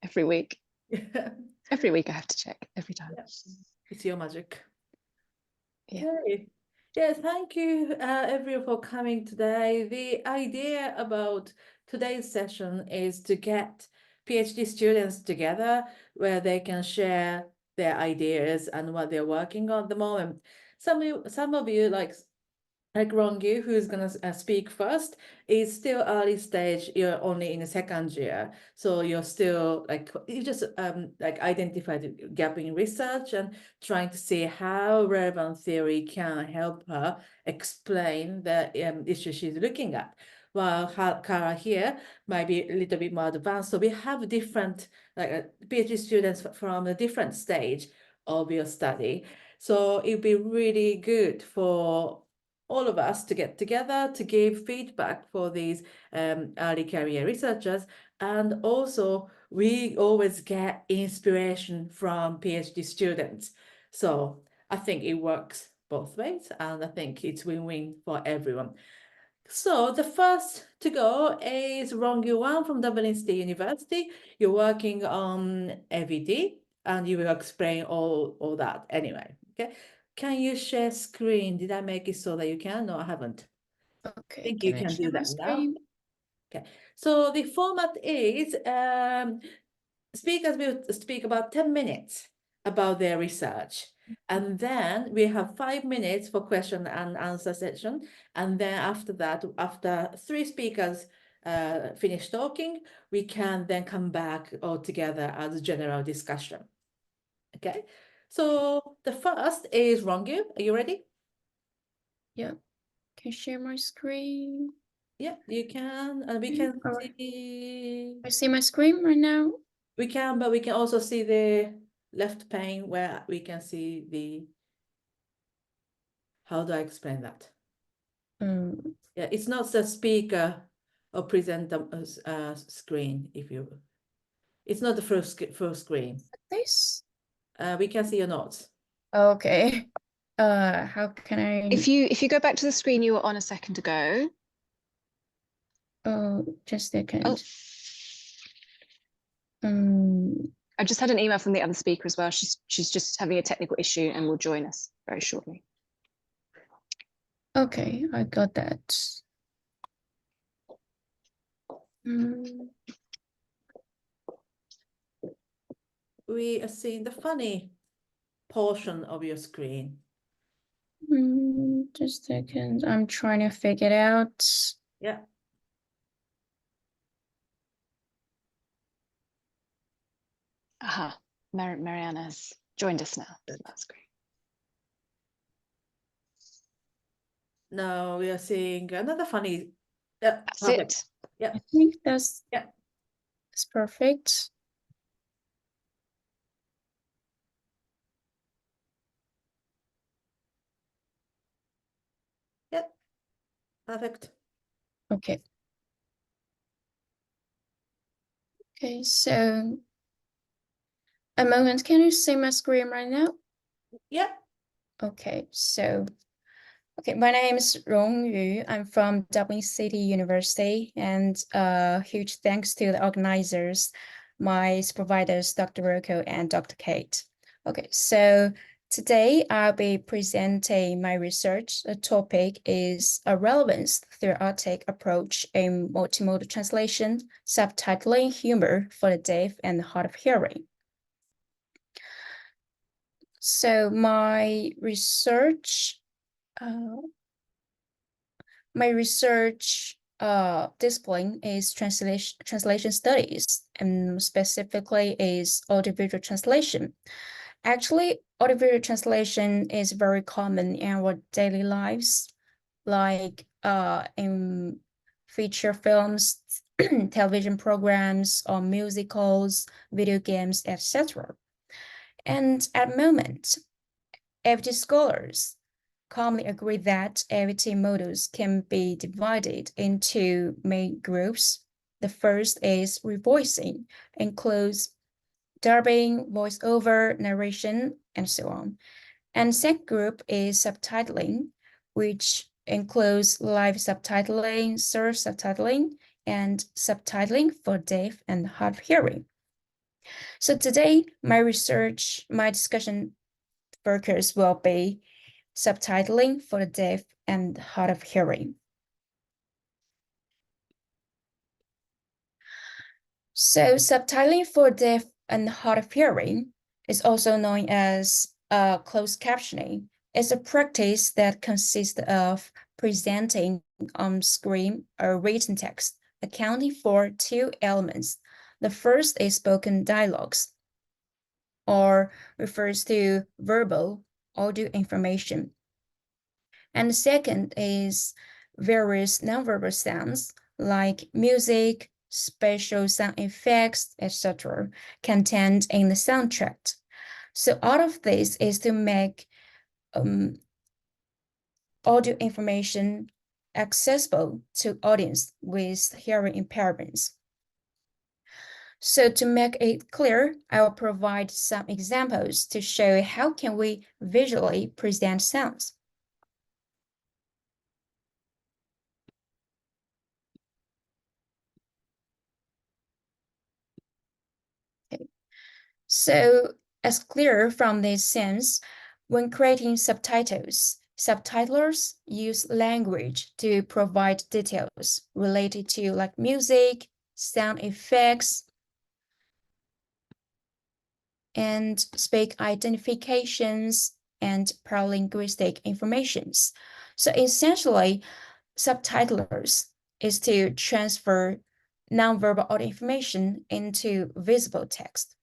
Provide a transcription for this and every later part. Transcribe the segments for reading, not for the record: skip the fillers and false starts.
every week. Yeah. Every week I have to check, every time. Yeah. It's your magic. Yeah. Okay. Yeah, thank you everyone for coming today. The idea about today's session is to get PhD students together where they can share their ideas and what they're working on at the moment. Some of you like Rongyu, who's going to speak first, is still early stage. You're only in the second year. So you're still you just like identified the gap in research and trying to see how relevant theory can help her explain the issue she's looking at. While Chara here might be a little bit more advanced. So we have different PhD students from a different stage of your study. So it'd be really good for all of us to get together to give feedback for these early career researchers. And also we always get inspiration from PhD students. So I think it works both ways, and I think it's win-win for everyone. So the first to go is Rongyu Wang from Dublin State University. You're working on AVD, and you will explain all that anyway, okay? Can you share screen? Did I make it so that you can? No, I haven't. Okay. I think you can do that now. Okay. So the format is speakers will speak about 10 minutes about their research. And then we have 5 minutes for question and answer session. And then after that, after 3 speakers finish talking, we can then come back all together as a general discussion. Okay. So the first is Rongyu. Are you ready? Yeah. Can you share my screen? Yeah, you can. And we can see. I see my screen right now. We can, but we can also see the left pane where we can see the. How do I explain that? Yeah, it's not the speaker or presenter screen. If you, it's not the full screen. This. We can see your notes. Okay. How can I? If you go back to the screen you were on a second ago. Oh, just a second. I just had an email from the other speaker as well. She's just having a technical issue and will join us very shortly. Okay, I got that. We are seeing the funny portion of your screen. Just a second. I'm trying to figure it out. Yeah. Aha, Marianna has joined us now. That's great. Now we are seeing another funny. That's it. Yeah. I think that's perfect. Yep. Perfect. Okay. Okay, so a moment, can you see my screen right now? Yeah. Okay, so my name is Rongyu. I'm from Dublin City University, and huge thanks to the organizers, my supervisors, Dr. Vraka and Dr. Kate. Okay, so today I'll be presenting my research. The topic is a relevance theoretic approach in multimodal translation, subtitling humor for the deaf and hard of hearing. So my research discipline is translation studies, and specifically is audiovisual translation. Actually, audiovisual translation is very common in our daily lives, like in feature films, television programs, or musicals, video games, etc. And at the moment, AVT scholars commonly agree that AVT models can be divided into main groups. The first is revoicing, includes dubbing, voiceover, narration, and so on. And second group is subtitling, which includes live subtitling, surf subtitling, and subtitling for deaf and hard of hearing. So today, my discussion focus will be subtitling for the deaf and hard of hearing. So subtitling for deaf and hard of hearing is also known as closed captioning. It's a practice that consists of presenting on screen a written text, accounting for two elements. The first is spoken dialogues, or refers to verbal audio information. And the second is various nonverbal sounds like music, special sound effects, etc., contained in the soundtrack. So all of this is to make audio information accessible to audience with hearing impairments. So to make it clear, I will provide some examples to show how can we visually present sounds. Okay. So as clear from this sense, when creating subtitles, subtitlers use language to provide details related to like music, sound effects, and speak identifications and paralinguistic informations. So essentially, subtitlers is to transfer nonverbal audio information into visible text.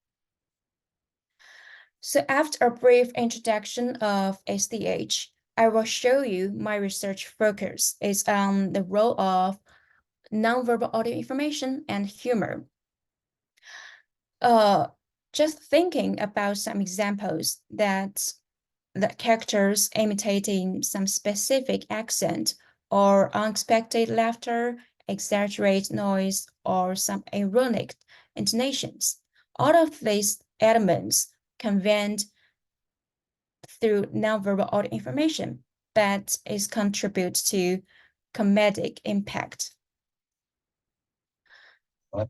So after a brief introduction of SDH, I will show you my research focus is on the role of nonverbal audio information and humor. Just thinking about some examples that the characters imitating some specific accent or unexpected laughter, exaggerate noise, or some ironic intonations. All of these elements conveyed through nonverbal audio information that is contribute to comedic impact. What?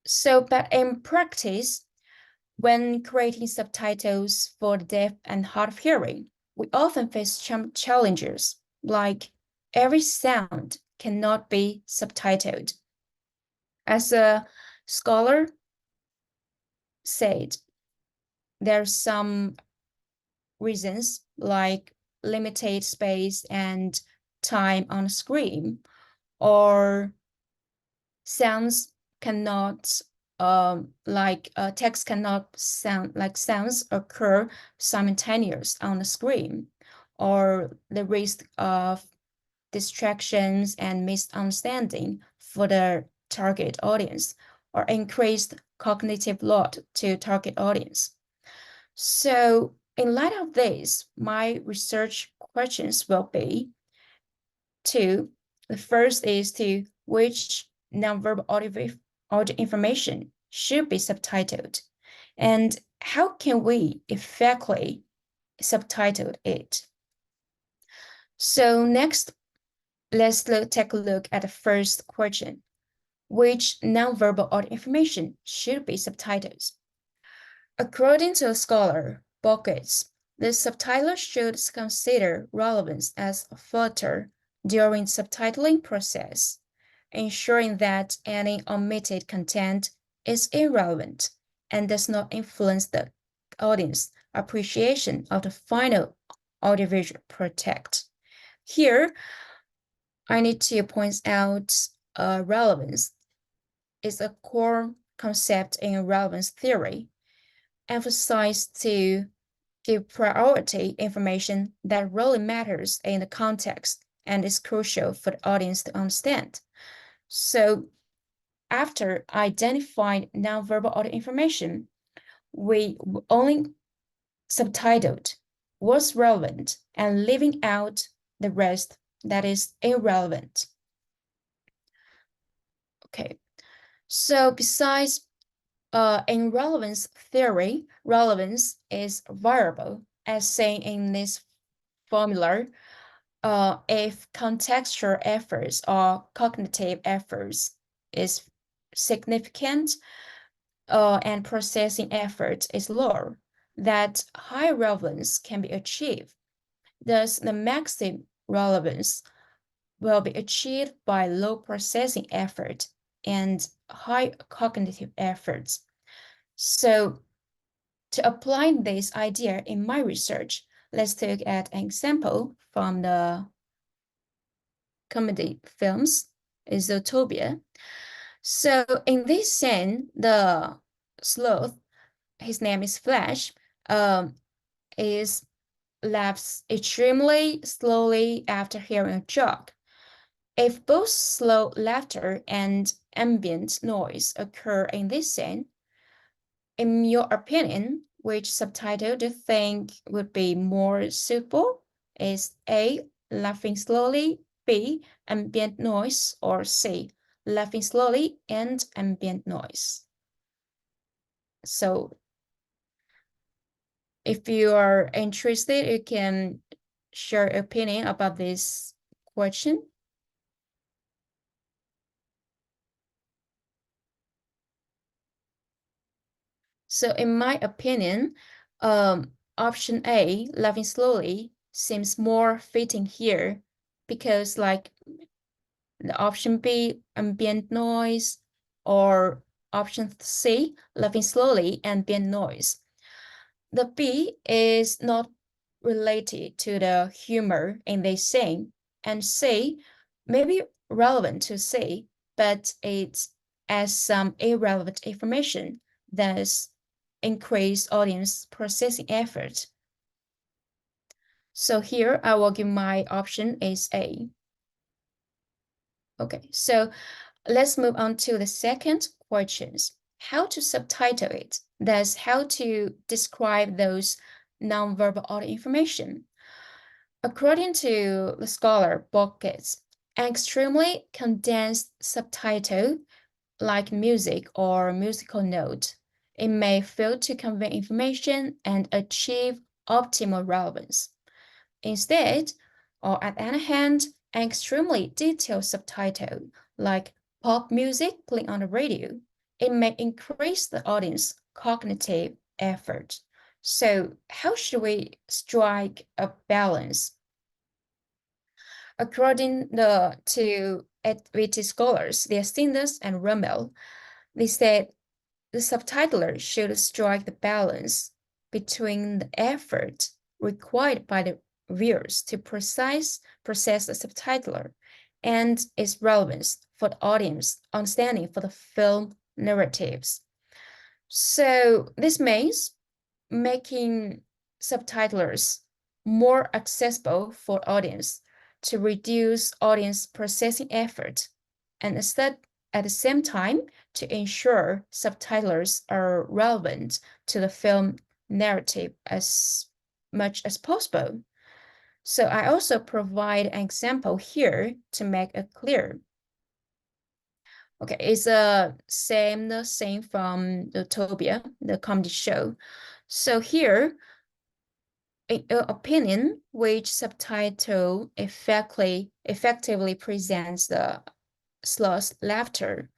So, but in practice, when creating subtitles for the deaf and hard of hearing, we often face challenges like every sound cannot be subtitled. As a scholar said, there are some reasons like limited space and time on screen, or sounds cannot text cannot sound like sounds occur simultaneous on the screen, or the risk of distractions and misunderstanding for the target audience, or increased cognitive load to target audience. So in light of this, my research questions will be two. The first is to which nonverbal audio information should be subtitled, and how can we effectively subtitle it? So next, let's take a look at the first question. Which nonverbal audio information should be subtitled? According to a scholar, Buckets, the subtitler should consider relevance as a filter during the subtitling process, ensuring that any omitted content is irrelevant and does not influence the audience appreciation of the final audiovisual product. Here, I need to point out relevance is a core concept in relevance theory, emphasized to give priority information that really matters in the context and is crucial for the audience to understand. So after identifying nonverbal audio information, we only subtitled what's relevant and leaving out the rest that is irrelevant. Okay, so besides in relevance theory, relevance is variable, as seen in this formula. If contextual efforts or cognitive efforts is significant, and processing effort is lower, that high relevance can be achieved. Thus, the maximum relevance will be achieved by low processing effort and high cognitive efforts. So to apply this idea in my research, let's look at an example from the comedy films, Zootopia. So in this scene, the sloth, his name is Flash, is laughs extremely slowly after hearing a joke. If both slow laughter and ambient noise occur in this scene, in your opinion, which subtitle do you think would be more suitable? Is A, laughing slowly, B, ambient noise, or C, laughing slowly and ambient noise? So if you are interested, you can share your opinion about this question. So in my opinion, option A, laughing slowly, seems more fitting here because like the option B, ambient noise, or option C, laughing slowly, ambient noise. The B is not related to the humor in this scene, and C may be relevant to C, but it adds some irrelevant information, thus increase audience processing effort. So here I will give my option is A. Okay, so let's move on to the second questions. How to subtitle it? That's how to describe those nonverbal audio information. According to the scholar Buckets, an extremely condensed subtitle like music or musical note, it may fail to convey information and achieve optimal relevance. Instead, or at the other hand, an extremely detailed subtitle like pop music playing on the radio, it may increase the audience cognitive effort. So how should we strike a balance? According to ADVT scholars, the Astindas and Rummel, they said the subtitler should strike the balance between the effort required by the viewers to process the subtitler and its relevance for the audience understanding for the film narratives. So this means making subtitlers more accessible for audience to reduce audience processing effort and instead at the same time to ensure subtitlers are relevant to the film narrative as much as possible. So I also provide an example here to make it clear. Okay, it's the same from the Tobia, the comedy show. So here, in your opinion, which subtitle effectively presents the sloth laughter?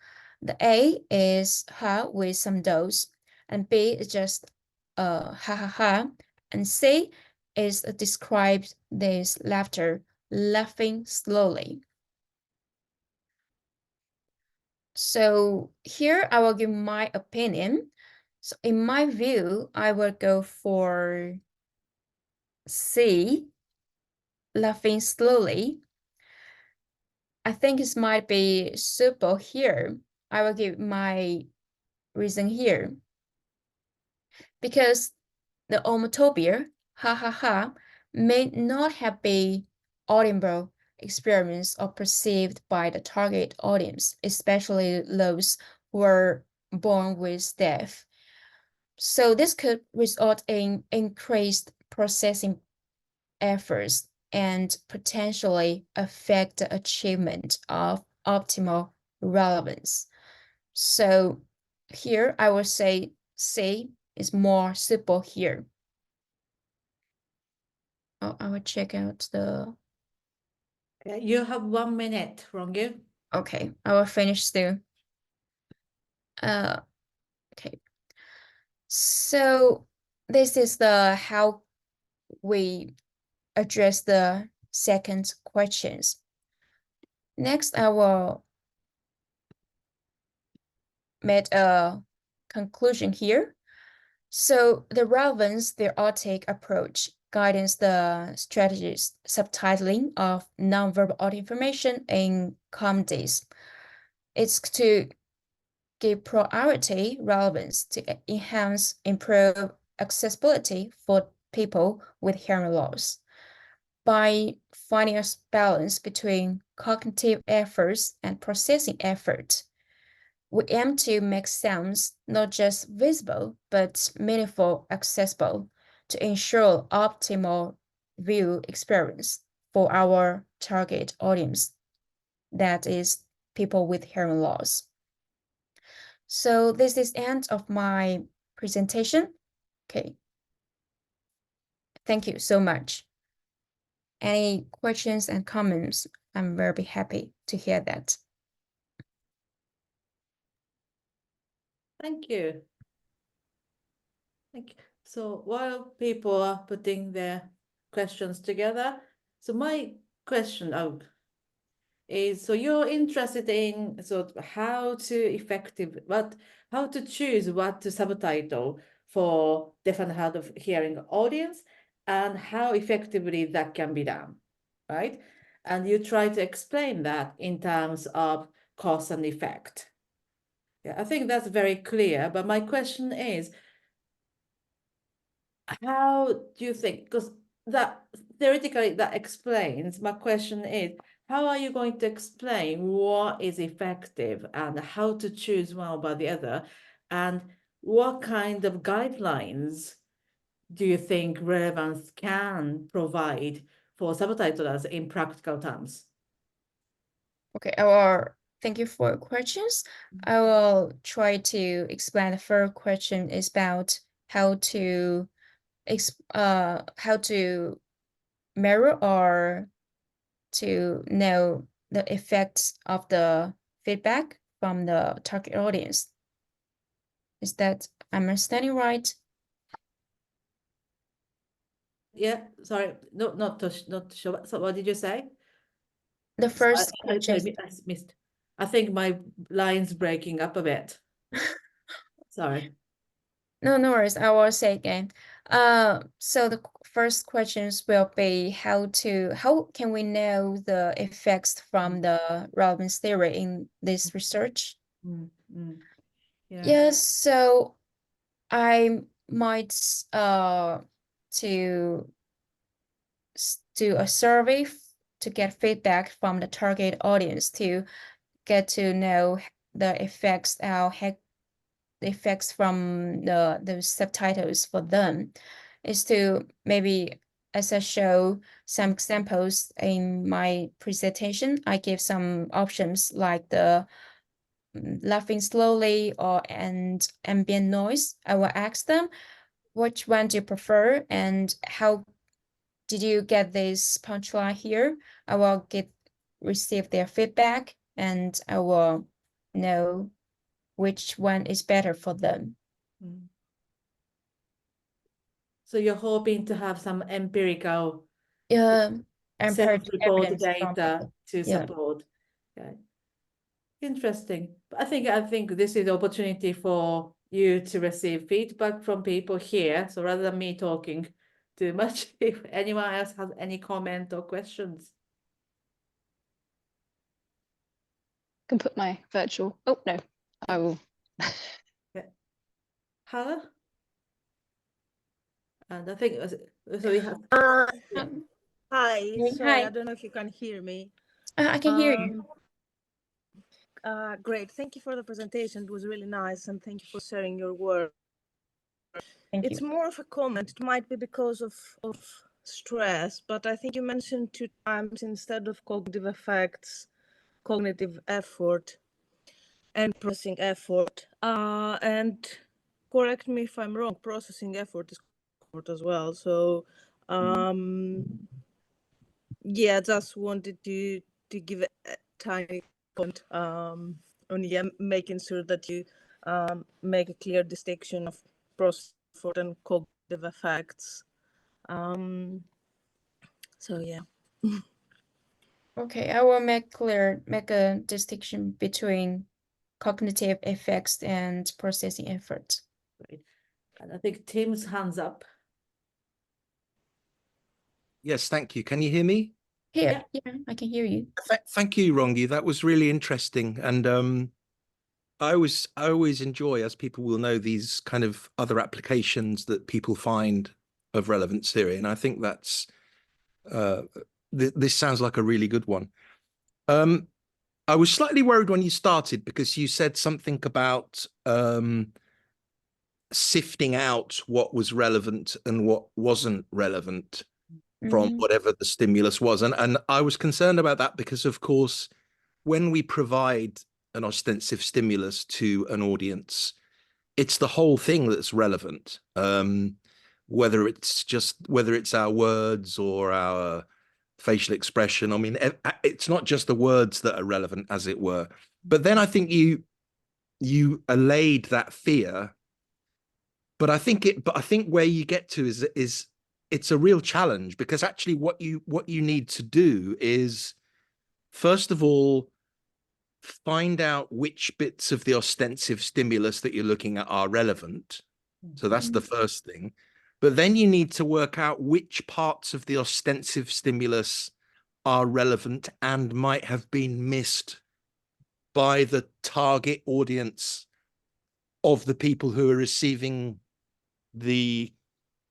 The A is ha with some dose, and B is just ha ha ha, and C is describes this laughter laughing slowly. So here I will give my opinion. So in my view, I will go for C, laughing slowly. I think it might be suitable here. I will give my reason here. Because the homotopia, ha ha ha, may not have been audible experience or perceived by the target audience, especially those who are born with deaf. So this could result in increased processing efforts and potentially affect the achievement of optimal relevance. So here I would say C is more suitable here. Oh, I will check out the. You have 1 minute, Rongyu. Okay, I will finish still. Okay. So this is the how we address the second questions. Next, I will make a conclusion here. So the relevance theoretic approach guides the strategies subtitling of nonverbal audio information in comedies. It's to give priority relevance to improve accessibility for people with hearing loss. By finding a balance between cognitive efforts and processing effort, we aim to make sounds not just visible, but meaningful, accessible to ensure optimal view experience for our target audience, that is people with hearing loss. So this is the end of my presentation. Okay. Thank you so much. Any questions and comments? I'm very happy to hear that. Thank you. So while people are putting their questions together, so my question is, so you're interested in how to choose what to subtitle for deaf and hard of hearing audience and how effectively that can be done, right? And you try to explain that in terms of cause and effect. Yeah, I think that's very clear, but my question is, how do you think, because that theoretically that explains, my question is, how are you going to explain what is effective and how to choose one over the other? And what kind of guidelines do you think relevance can provide for subtitlers in practical terms? Okay, thank you for your questions. I will try to explain. The first question is about how to measure or to know the effects of the feedback from the target audience. Is that I'm understanding right? Yeah, sorry, no, not sure. So what did you say? The first I question. missed. I think my line's breaking up a bit. Sorry. No worries. I will say again. So the first questions will be how can we know the effects from the relevance theory in this research? Yeah. Yes, so I might to do a survey to get feedback from the target audience to get to know the effects the effects from the subtitles for them is to maybe, as I show some examples in my presentation, I give some options like the laughing slowly and ambient noise. I will ask them, which one do you prefer and how did you get this punchline here? I will receive their feedback and I will know which one is better for them. So you're hoping to have some empirical self-report data to support. Okay. Interesting. But I think this is the opportunity for you to receive feedback from people here. So rather than me talking too much, if anyone else has any comment or questions. Can put my virtual. Oh no, I will. Hannah? And I think so we have. Hi, sorry, Hi. I don't know if you can hear me. I can hear you. Great, thank you for the presentation. It was really nice, and thank you for sharing your work. It's more of a comment. It might be because of stress, but I think you mentioned 2 times instead of cognitive effects, cognitive effort and processing effort. And correct me if I'm wrong, processing effort is effort as well. So yeah, just wanted to give a tiny comment on making sure that you make a clear distinction of process effort and cognitive effects. So yeah. Okay, I will make a distinction between cognitive effects and processing effort. Right. And I think Tim's hands up. Yes, thank you. Can you hear me? Here, yeah, I can hear you. Thank you, Rongyu. That was really interesting. And I always enjoy, as people will know, these kind of other applications that people find of relevance theory. And I think that's this sounds like a really good one. I was slightly worried when you started because you said something about sifting out what was relevant and what wasn't relevant from whatever the stimulus was. And I was concerned about that because, of course, when we provide an ostensive stimulus to an audience, it's the whole thing that's relevant. Whether it's our words or our facial expression. I mean, it's not just the words that are relevant, as it were. But then I think you allayed that fear. But I think where you get to is it's a real challenge, because actually what you need to do is, first of all, find out which bits of the ostensive stimulus that you're looking at are relevant. So that's the first thing. But then you need to work out which parts of the ostensive stimulus are relevant and might have been missed by the target audience of the people who are receiving the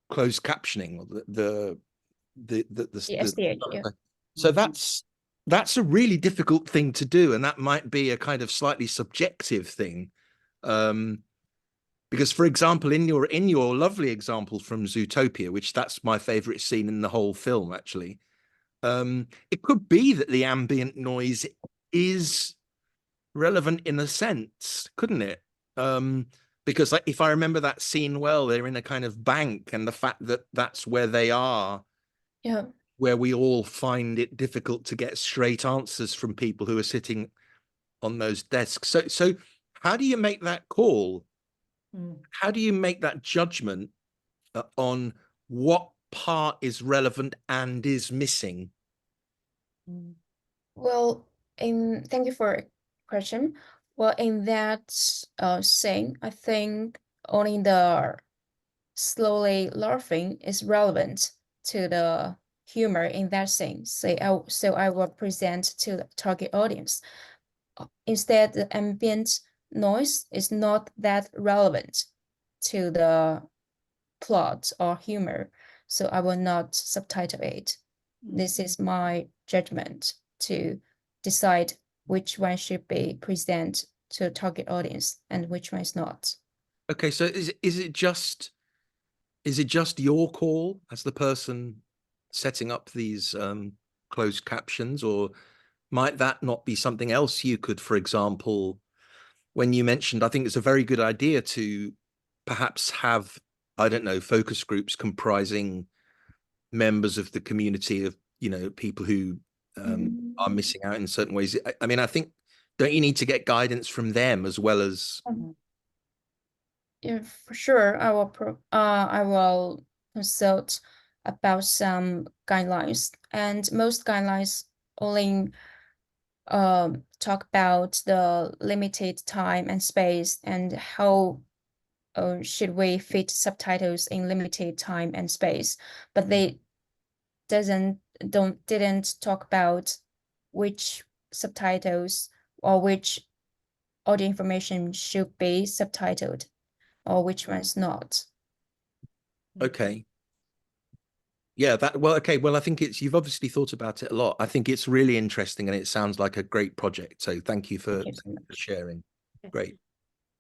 closed captioning, or the SDH, yeah. So that's a really difficult thing to do, and that might be a kind of slightly subjective thing. Because, for example, in your lovely example from Zootopia, which that's my favorite scene in the whole film, actually, it could be that the ambient noise is relevant in a sense, couldn't it? Because if I remember that scene well, they're in a kind of bank, and the fact that that's where they are, Yeah. where we all find it difficult to get straight answers from people who are sitting on those desks. So how do you make that call? How do you make that judgment on what part is relevant and is missing? Well, thank you for your question. Well, in that saying, I think only the slowly laughing is relevant to the humor in that scene. So I will present to the target audience. Instead, the ambient noise is not that relevant to the plot or humor, so I will not subtitle it. This is my judgment to decide which one should be present to the target audience and which one is not. Okay, so is it just your call as the person setting up these closed captions, or might that not be something else you could, for example, when you mentioned, I think it's a very good idea to perhaps have, I don't know, focus groups comprising members of the community of, people who are missing out in certain ways. I mean, I think, don't you need to get guidance from them as well as? Yeah, for sure. I will consult about some guidelines, and most guidelines only talk about the limited time and space and how should we fit subtitles in limited time and space, but they didn't talk about which subtitles or which audio information should be subtitled or which one's not. Okay. Yeah, okay. Well, I think you've obviously thought about it a lot. I think it's really interesting and it sounds like a great project. So thank you for sharing. Great.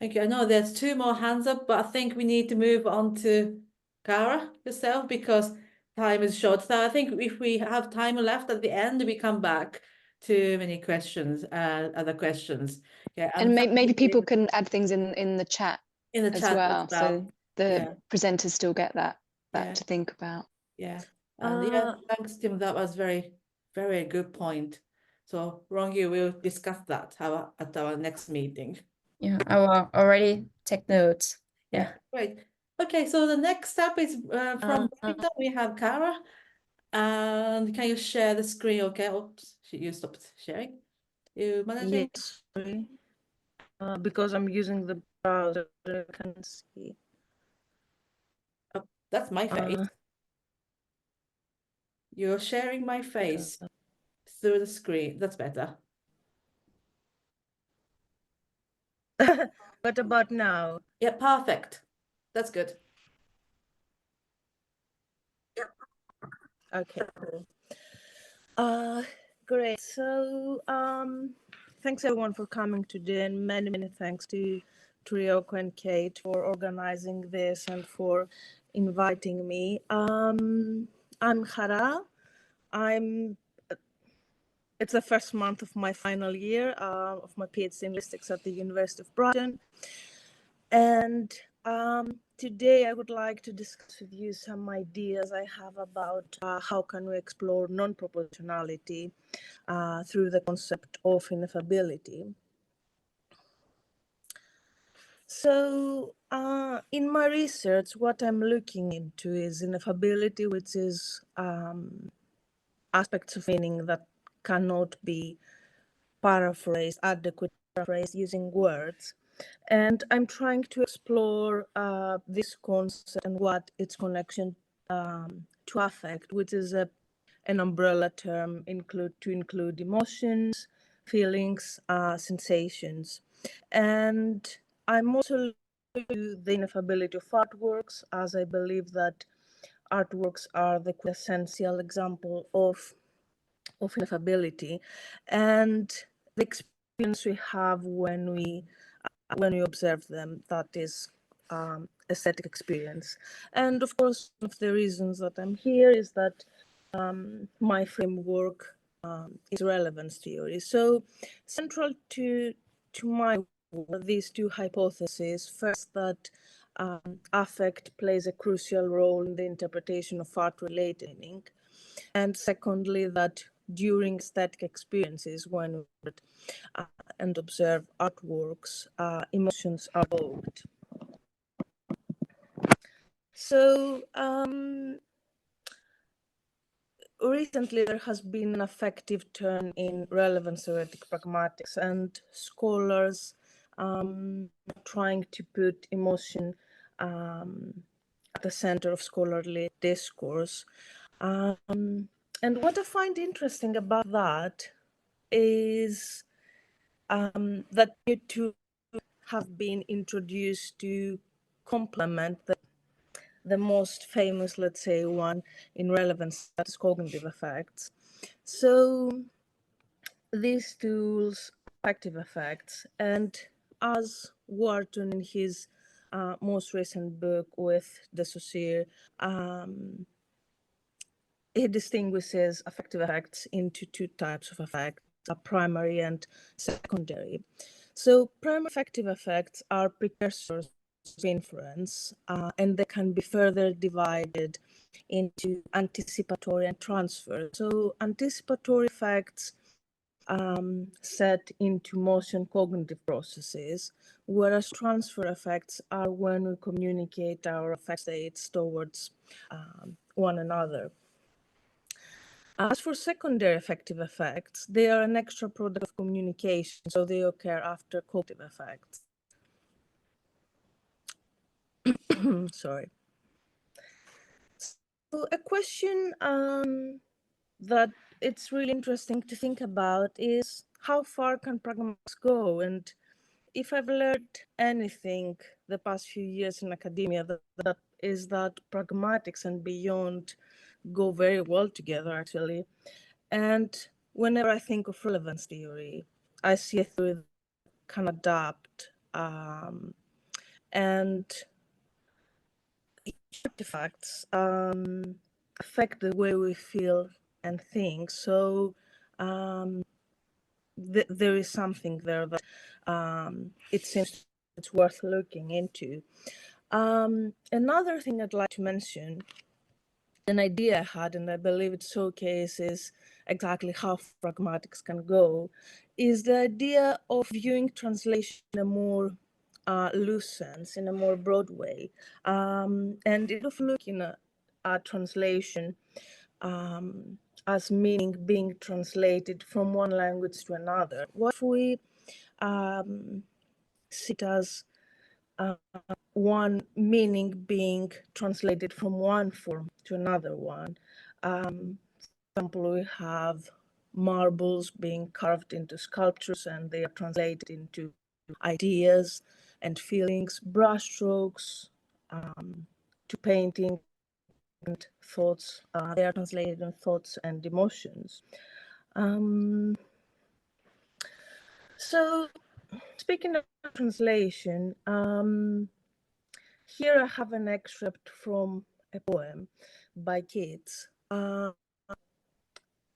Thank you. I know there's two more hands up, but I think we need to move on to Chara yourself because time is short. So I think if we have time left at the end, we come back to many questions, other questions. Yeah, and maybe people can add things in the chat as well. So the presenters still get that to think about. Yeah. And thanks, Tim. That was very, very good point. So Rongyu will discuss that at our next meeting. Yeah, I will already take notes. Yeah. Great. Okay, so the next step is from Washington, we have Chara. And can you share the screen? Okay. Oops, you stopped sharing. You managing? Yes, sorry. Because I'm using the browser, I can see. Oh, that's my face. You're sharing my face through the screen. That's better. What about now? Yeah, perfect. That's good. Okay. Great. So, thanks everyone for coming today, and many thanks to Ryoko and Kate for organizing this and for inviting me. I'm Chara. It's the first month of my final year of my PhD in linguistics at the University of Brighton. And today I would like to discuss with you some ideas I have about how can we explore non-proportionality through the concept of ineffability. So in my research, what I'm looking into is ineffability, which is aspects of meaning that cannot be paraphrased, adequate paraphrased using words. And I'm trying to explore this concept and what its connection to affect, which is an umbrella term to include emotions, feelings, sensations. And I'm also looking at the ineffability of artworks, as I believe that artworks are the quintessential example of ineffability, and the experience we have when we observe them, that is aesthetic experience. And of course, one of the reasons that I'm here is that my framework is relevance theory. So central to my work, these two hypotheses: first, that affect plays a crucial role in the interpretation of art-related meaning, and secondly, that during aesthetic experiences, when we read and observe artworks, emotions are evoked. So recently there has been an effective turn in relevance theoretic pragmatics, and scholars trying to put emotion at the center of scholarly discourse. And what I find interesting about that is that new tools have been introduced to complement the most famous, let's say, one in relevance, that is cognitive effects. So these tools, affective effects, and as Wharton in his most recent book with de Saussure, he distinguishes affective effects into two types of effects, primary and secondary. So primary affective effects are precursors of inference, and they can be further divided into anticipatory and transfer. So anticipatory effects set into motion cognitive processes, whereas transfer effects are when we communicate our affect states towards one another. As for secondary affective effects, they are an extra product of communication, so they occur after cognitive effects. Sorry. So a question that it's really interesting to think about is how far can pragmatics go? And if I've learned anything the past few years in academia, that is that pragmatics and beyond go very well together, actually. And whenever I think of relevance theory, I see a theory that can adapt and artifacts affect the way we feel and think. So there is something there that it seems it's worth looking into. Another thing I'd like to mention, an idea I had, and I believe it showcases exactly how pragmatics can go, is the idea of viewing translation in a more loose sense, in a more broad way, and instead of looking at translation as meaning being translated from one language to another, what if we see it as one meaning being translated from one form to another one? For example, we have marbles being carved into sculptures and they are translated into ideas and feelings, brushstrokes to painting and thoughts. They are translated in thoughts and emotions. So speaking of translation, here I have an excerpt from a poem by Keats,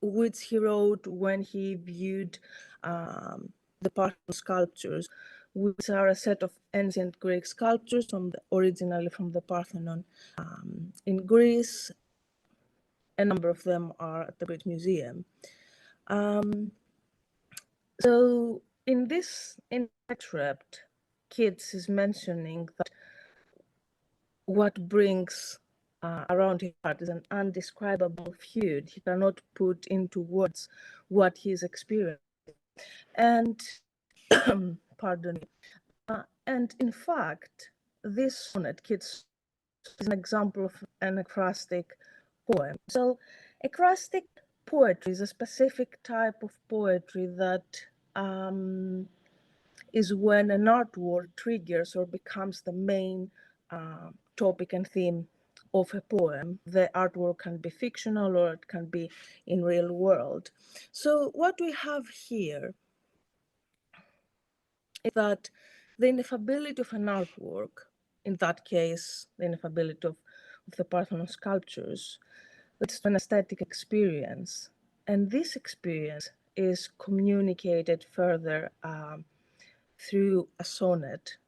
which he wrote when he viewed the Parthenon sculptures, which are a set of ancient Greek sculptures originally from the Parthenon in Greece. A number of them are at the British Museum. So in this excerpt, Keats is mentioning that what brings around his heart is an undescribable feud. He cannot put into words what he is experiencing. And, pardon me, and in fact, this sonnet, Keats, is an example of an acrostic poem. So acrostic poetry is a specific type of poetry that is when an artwork triggers or becomes the main topic and theme of a poem. The artwork can be fictional or it can be in real world. So what we have here is that the ineffability of an artwork, in that case, the ineffability of the Parthenon sculptures, it's an aesthetic experience. And this experience is communicated further through a sonnet,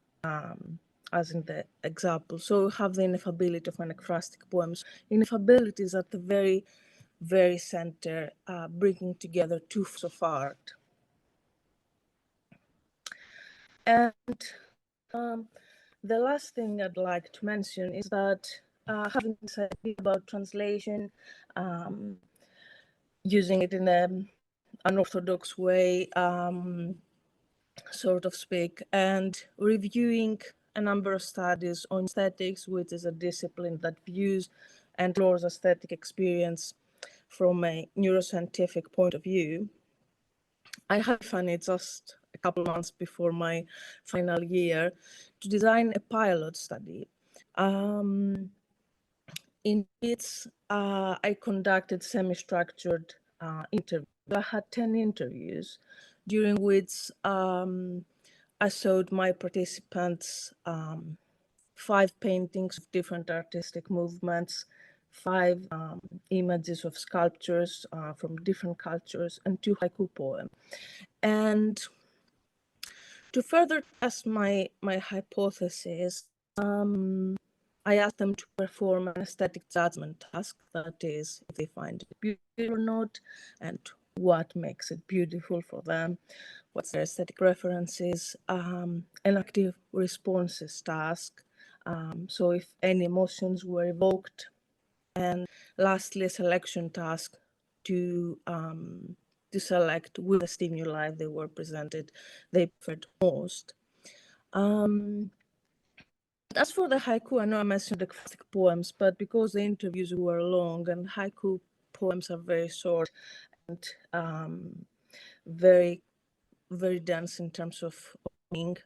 as in the example. So we have the ineffability of an acrostic poem. Ineffability is at the very, very center, bringing together two forms of art. And the last thing I'd like to mention is that having said about translation, using it in an unorthodox way, sort of speak, and reviewing a number of studies on aesthetics, which is a discipline that views and explores aesthetic experience from a neuroscientific point of view. I had funny just a couple of months before my final year to design a pilot study. In which I conducted semi-structured interviews. I had 10 interviews during which I showed my participants 5 paintings of different artistic movements, 5 images of sculptures from different cultures, and 2 haiku poems. And to further test my hypothesis, I asked them to perform an aesthetic judgment task, that is, if they find it beautiful or not, and what makes it beautiful for them, what's their aesthetic references, an active responses task, so if any emotions were evoked, and lastly, a selection task to select which the stimuli they were presented they preferred most. As for the haiku, I know I mentioned the classic poems, but because the interviews were long and haiku poems are very short and very, very dense in terms of meaning,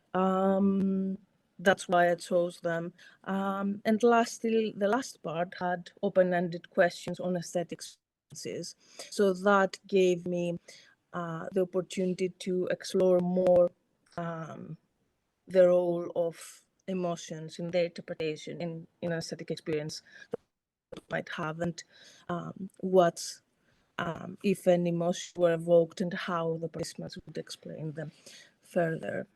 that's why I chose them. And lastly, the last part had open-ended questions on aesthetics. So that gave me the opportunity to explore more the role of emotions in their interpretation in aesthetic experience might have, and what, if any, emotions were evoked and how the participants would explain them further.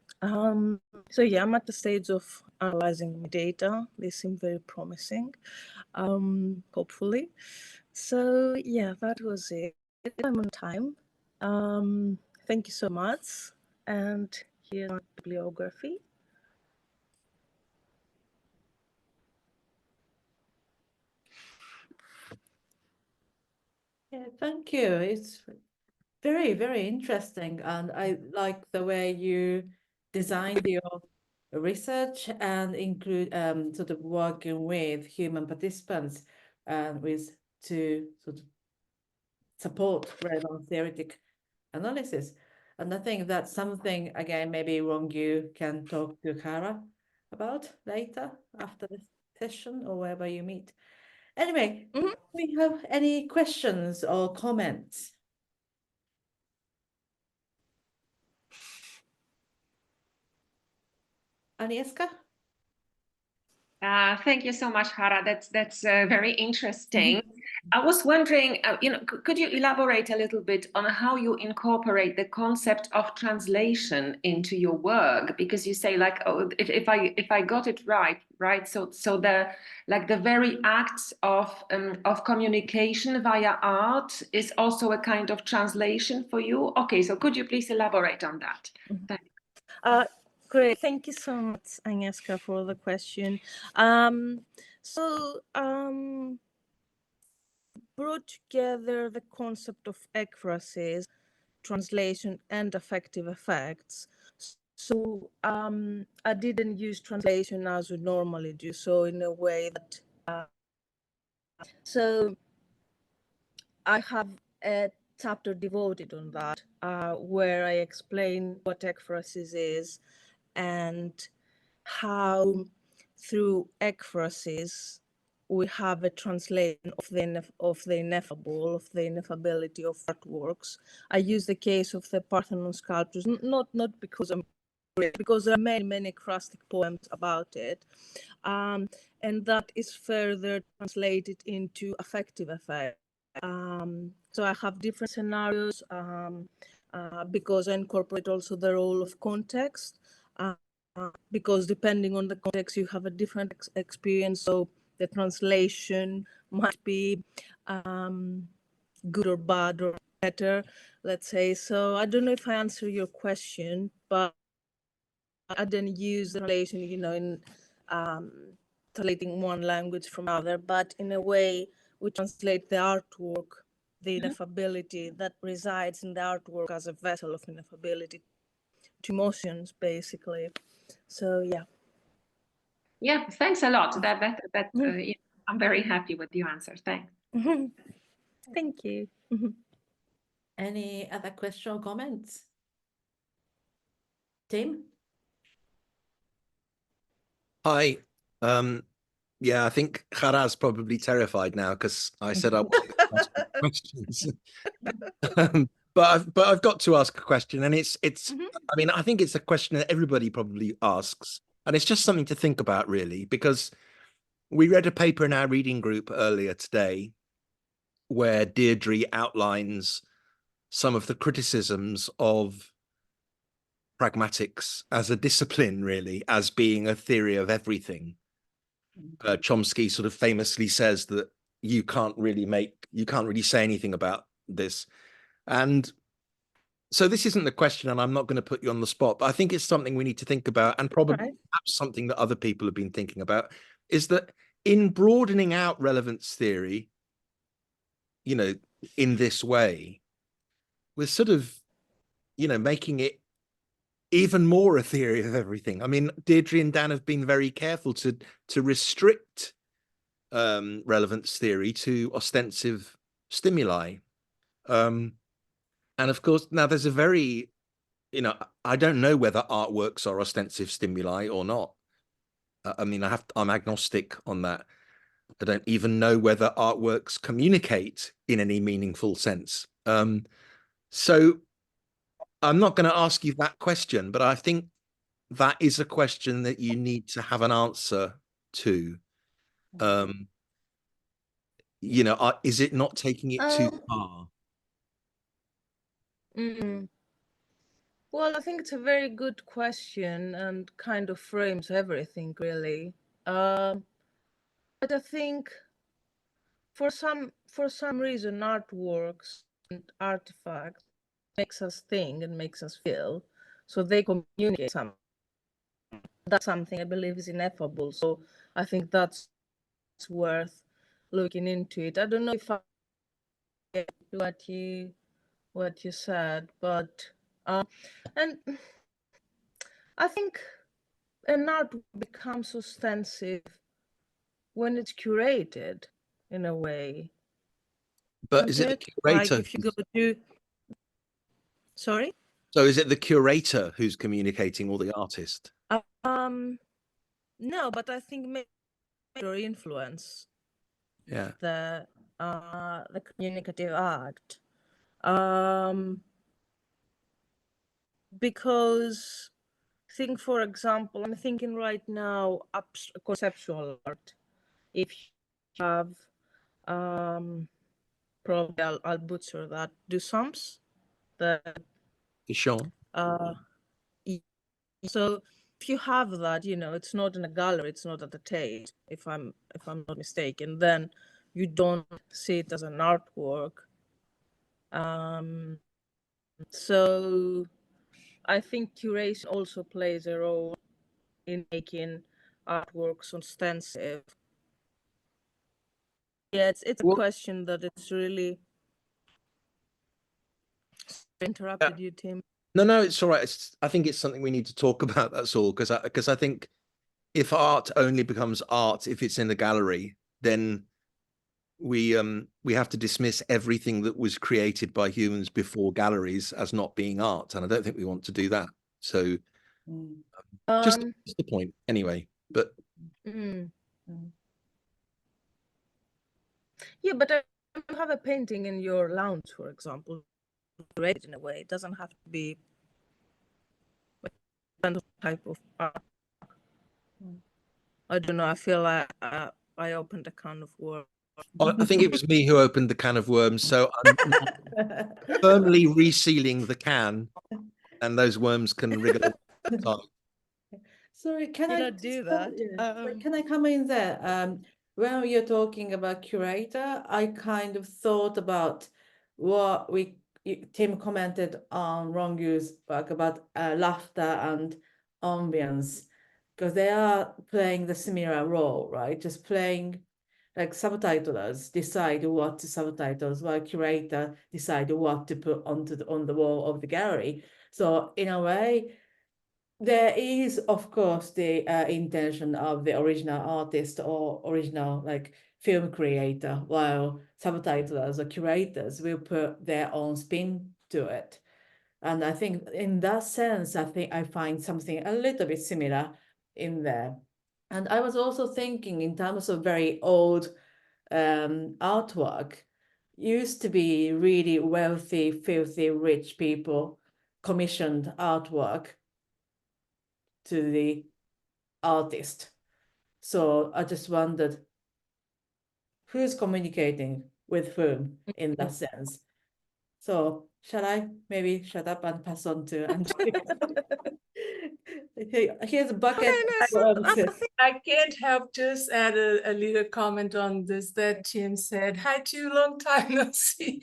So yeah, I'm at the stage of analyzing my data. They seem very promising, hopefully. So yeah, that was it. I'm on time. Thank you so much. And here's my bibliography. Yeah, thank you. It's very, very interesting. And I like the way you designed your research and include sort of working with human participants and with to sort of support relevant theoretic analysis. And I think that's something, again, maybe Rongyu can talk to Chara about later after the session or wherever you meet. Anyway, do we have any questions or comments? Agnieszka? Thank you so much, Chara. That's very interesting. I was wondering, could you elaborate a little bit on how you incorporate the concept of translation into your work? Because you say, like, oh, if I got it right. So the very act of communication via art is also a kind of translation for you. Okay, so could you please elaborate on that? Thanks. Great, thank you so much, Agnieszka, for the question. Brought together the concept of ekphrasis, translation, and affective effects. So I didn't use translation as we normally do, so in a way that so I have a chapter devoted on that, where I explain what ekphrasis is and how through ekphrasis we have a translation of the ineffable, of the ineffability of artworks. I use the case of the Parthenon sculptures, not because there are many ekphrastic poems about it, and that is further translated into affective effect. So I have different scenarios because I incorporate also the role of context. Because depending on the context, you have a different experience. So the translation might be good or bad or better, let's say. So I don't know if I answer your question, but I didn't use the translation, in translating one language from another, but in a way we translate the artwork, the ineffability that resides in the artwork as a vessel of ineffability to emotions, basically. So yeah. Yeah, thanks a lot. I'm very happy with your answer. Thanks. Thank you. Any other question or comments? Tim? Hi. Yeah, I think Chara's probably terrified now because I said I wasn't going to ask questions. But I've got to ask a question, and it's I mean, I think it's a question that everybody probably asks, and it's just something to think about, really, because we read a paper in our reading group earlier today where Deirdre outlines some of the criticisms of pragmatics as a discipline, really, as being a theory of everything. Chomsky sort of famously says that you can't really say anything about this. And so this isn't the question, and I'm not going to put you on the spot, but I think it's something we need to think about, and probably perhaps something that other people have been thinking about, is that in broadening out relevance theory, in this way, we're sort of, making it even more a theory of everything. I mean, Deirdre and Dan have been very careful to restrict relevance theory to ostensive stimuli. And of course, now there's a very, I don't know whether artworks are ostensive stimuli or not. I mean, I'm agnostic on that. I don't even know whether artworks communicate in any meaningful sense. So I'm not going to ask you that question, but I think that is a question that you need to have an answer to. Is it not taking it too far? Well, I think it's a very good question and kind of frames everything, really. But I think for some reason, artworks and artifacts makes us think and makes us feel. So they communicate something. That's something I believe is ineffable. So I think that's worth looking into it. I don't know if I get what you said, but and I think an art becomes ostensive when it's curated in a way. But is it the curator? Like if you go to, sorry? So is it the curator who's communicating or the artist? No, but I think maybe influence. Yeah. The communicative act. Because think, for example, I'm thinking right now conceptual art. If you have probably I'll butcher that, Duchamps, the Duchamp. So if you have that, you know, it's not in a gallery, it's not at a Tate, if I'm not mistaken, then you don't see it as an artwork. So I think curation also plays a role in making artworks ostensive. Yeah, it's a question that it's really interrupted you, Tim. No, it's all right. I think it's something we need to talk about. That's all, because I think if art only becomes art if it's in a gallery, then we have to dismiss everything that was created by humans before galleries as not being art, and I don't think we want to do that. So just the point anyway. But yeah, but you have a painting in your lounge, for example, created in a way. It doesn't have to be a type of art. I don't know. I feel like I opened a can of worms. I think it was me who opened the can of worms, so I'm firmly resealing the can, and those worms can wriggle outside. Sorry, can I do that? Can I come in there? When you're talking about curator, I kind of thought about what Tim commented on Rongyu's work about laughter and ambience, because they are playing the similar role, right? Just playing like subtitlers decide what to subtitles, while curator decide what to put on the wall of the gallery. So in a way, there is, of course, the intention of the original artist or original like film creator, while subtitlers or curators will put their own spin to it. And I think in that sense, I find something a little bit similar in there. And I was also thinking in terms of very old artwork, used to be really wealthy, filthy, rich people commissioned artwork to the artist. So I just wondered who's communicating with whom in that sense. So shall I maybe shut up and pass on to Angelica? Here's a bucket. I can't help just add a little comment on this that Tim said. Hi, Tim, long time no see.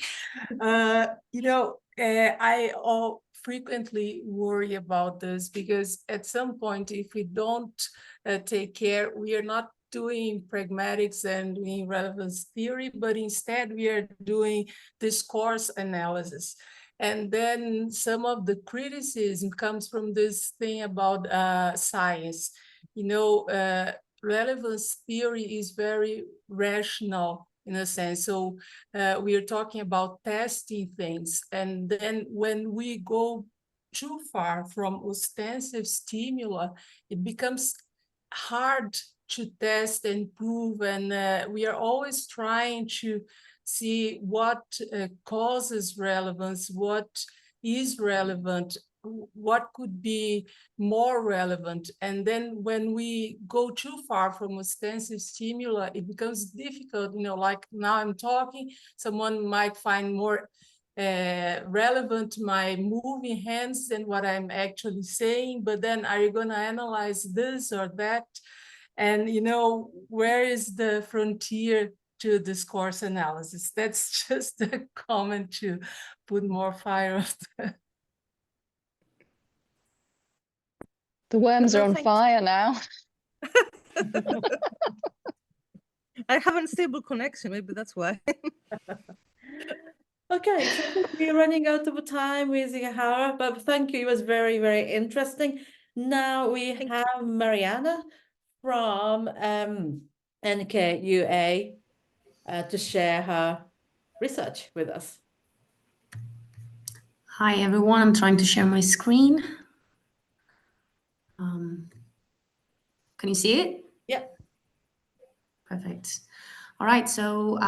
I frequently worry about this because at some point, if we don't take care, we are not doing pragmatics and doing relevance theory, but instead we are doing discourse analysis. And then some of the criticism comes from this thing about science. Relevance theory is very rational in a sense. So we are talking about testing things. And then when we go too far from ostensive stimuli, it becomes hard to test and prove. And we are always trying to see what causes relevance, what is relevant, what could be more relevant. And then when we go too far from ostensive stimuli, it becomes difficult. Like now I'm talking, someone might find more relevant my moving hands than what I'm actually saying, but then are you going to analyze this or that? And where is the frontier to discourse analysis. That's just a comment to put more fire. The worms are on fire now. I have a unstable connection, maybe that's why. Okay, so I think we're running out of time with Chara, but thank you. It was very, very interesting. Now we have Marianna from NKUA to share her research with us. Hi, everyone. I'm trying to share my screen. Can you see it? Yeah. Perfect. All right. So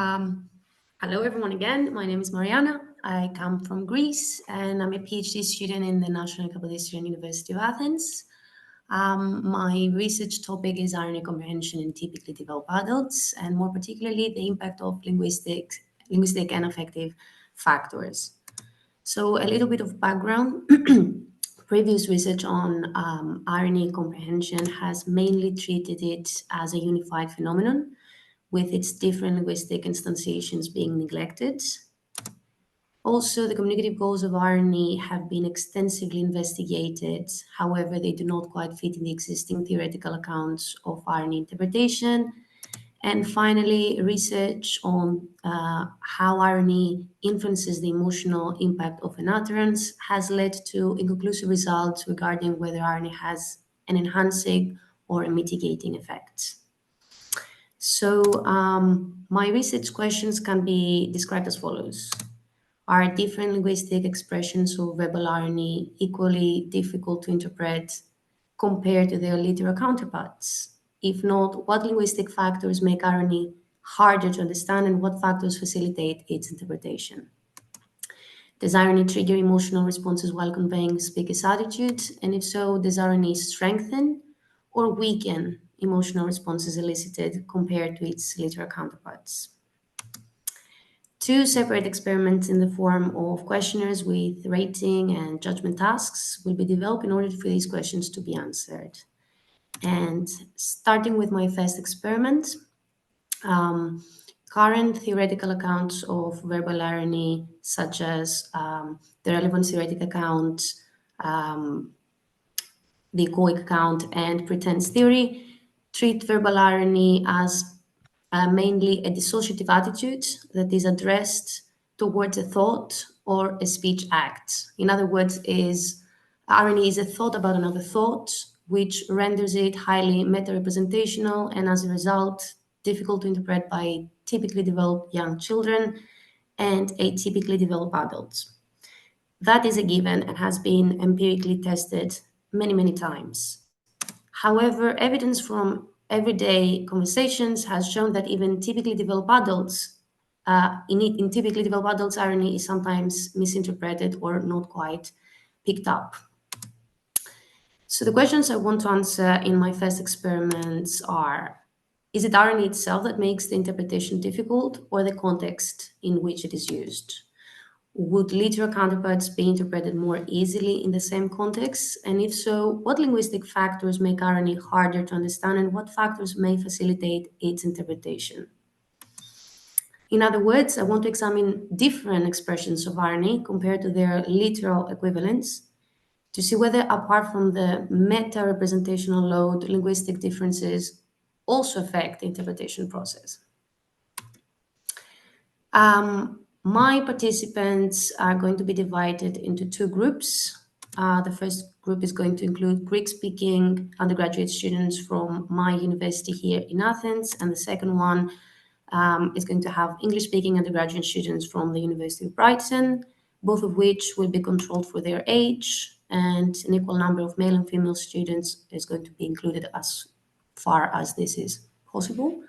hello, everyone again. My name is Marianna. I come from Greece, and I'm a PhD student in the National Kapodistrian University of Athens. My research topic is RNA comprehension in typically developed adults, and more particularly the impact of linguistic and affective factors. So a little bit of background. Previous research on RNA comprehension has mainly treated it as a unified phenomenon, with its different linguistic instantiations being neglected. Also, the communicative goals of RNA have been extensively investigated. However, they do not quite fit in the existing theoretical accounts of RNA interpretation. And finally, research on how RNA influences the emotional impact of an utterance has led to inconclusive results regarding whether RNA has an enhancing or a mitigating effect. So my research questions can be described as follows. Are different linguistic expressions of verbal RNA equally difficult to interpret compared to their literal counterparts? If not, what linguistic factors make RNA harder to understand and what factors facilitate its interpretation? Does RNA trigger emotional responses while conveying speaker's attitude? And if so, does RNA strengthen or weaken emotional responses elicited compared to its literal counterparts? Two separate experiments in the form of questionnaires with rating and judgment tasks will be developed in order for these questions to be answered. And starting with my first experiment, current theoretical accounts of verbal RNA, such as the relevant theoretic account, the echoic account, and pretense theory, treat verbal RNA as mainly a dissociative attitude that is addressed towards a thought or a speech act. In other words, RNA is a thought about another thought, which renders it highly meta-representational and as a result, difficult to interpret by typically developed young children and atypically developed adults. That is a given and has been empirically tested many, many times. However, evidence from everyday conversations has shown that even typically developed adults, in typically developed adults, RNA is sometimes misinterpreted or not quite picked up. So the questions I want to answer in my first experiments are, is it RNA itself that makes the interpretation difficult or the context in which it is used? Would literal counterparts be interpreted more easily in the same context? And if so, what linguistic factors make RNA harder to understand and what factors may facilitate its interpretation? In other words, I want to examine different expressions of RNA compared to their literal equivalents to see whether, apart from the meta-representational load, linguistic differences also affect the interpretation process. My participants are going to be divided into two groups. The first group is going to include Greek-speaking undergraduate students from my university here in Athens, and the second one is going to have English-speaking undergraduate students from the University of Brighton, both of which will be controlled for their age, and an equal number of male and female students is going to be included as far as this is possible.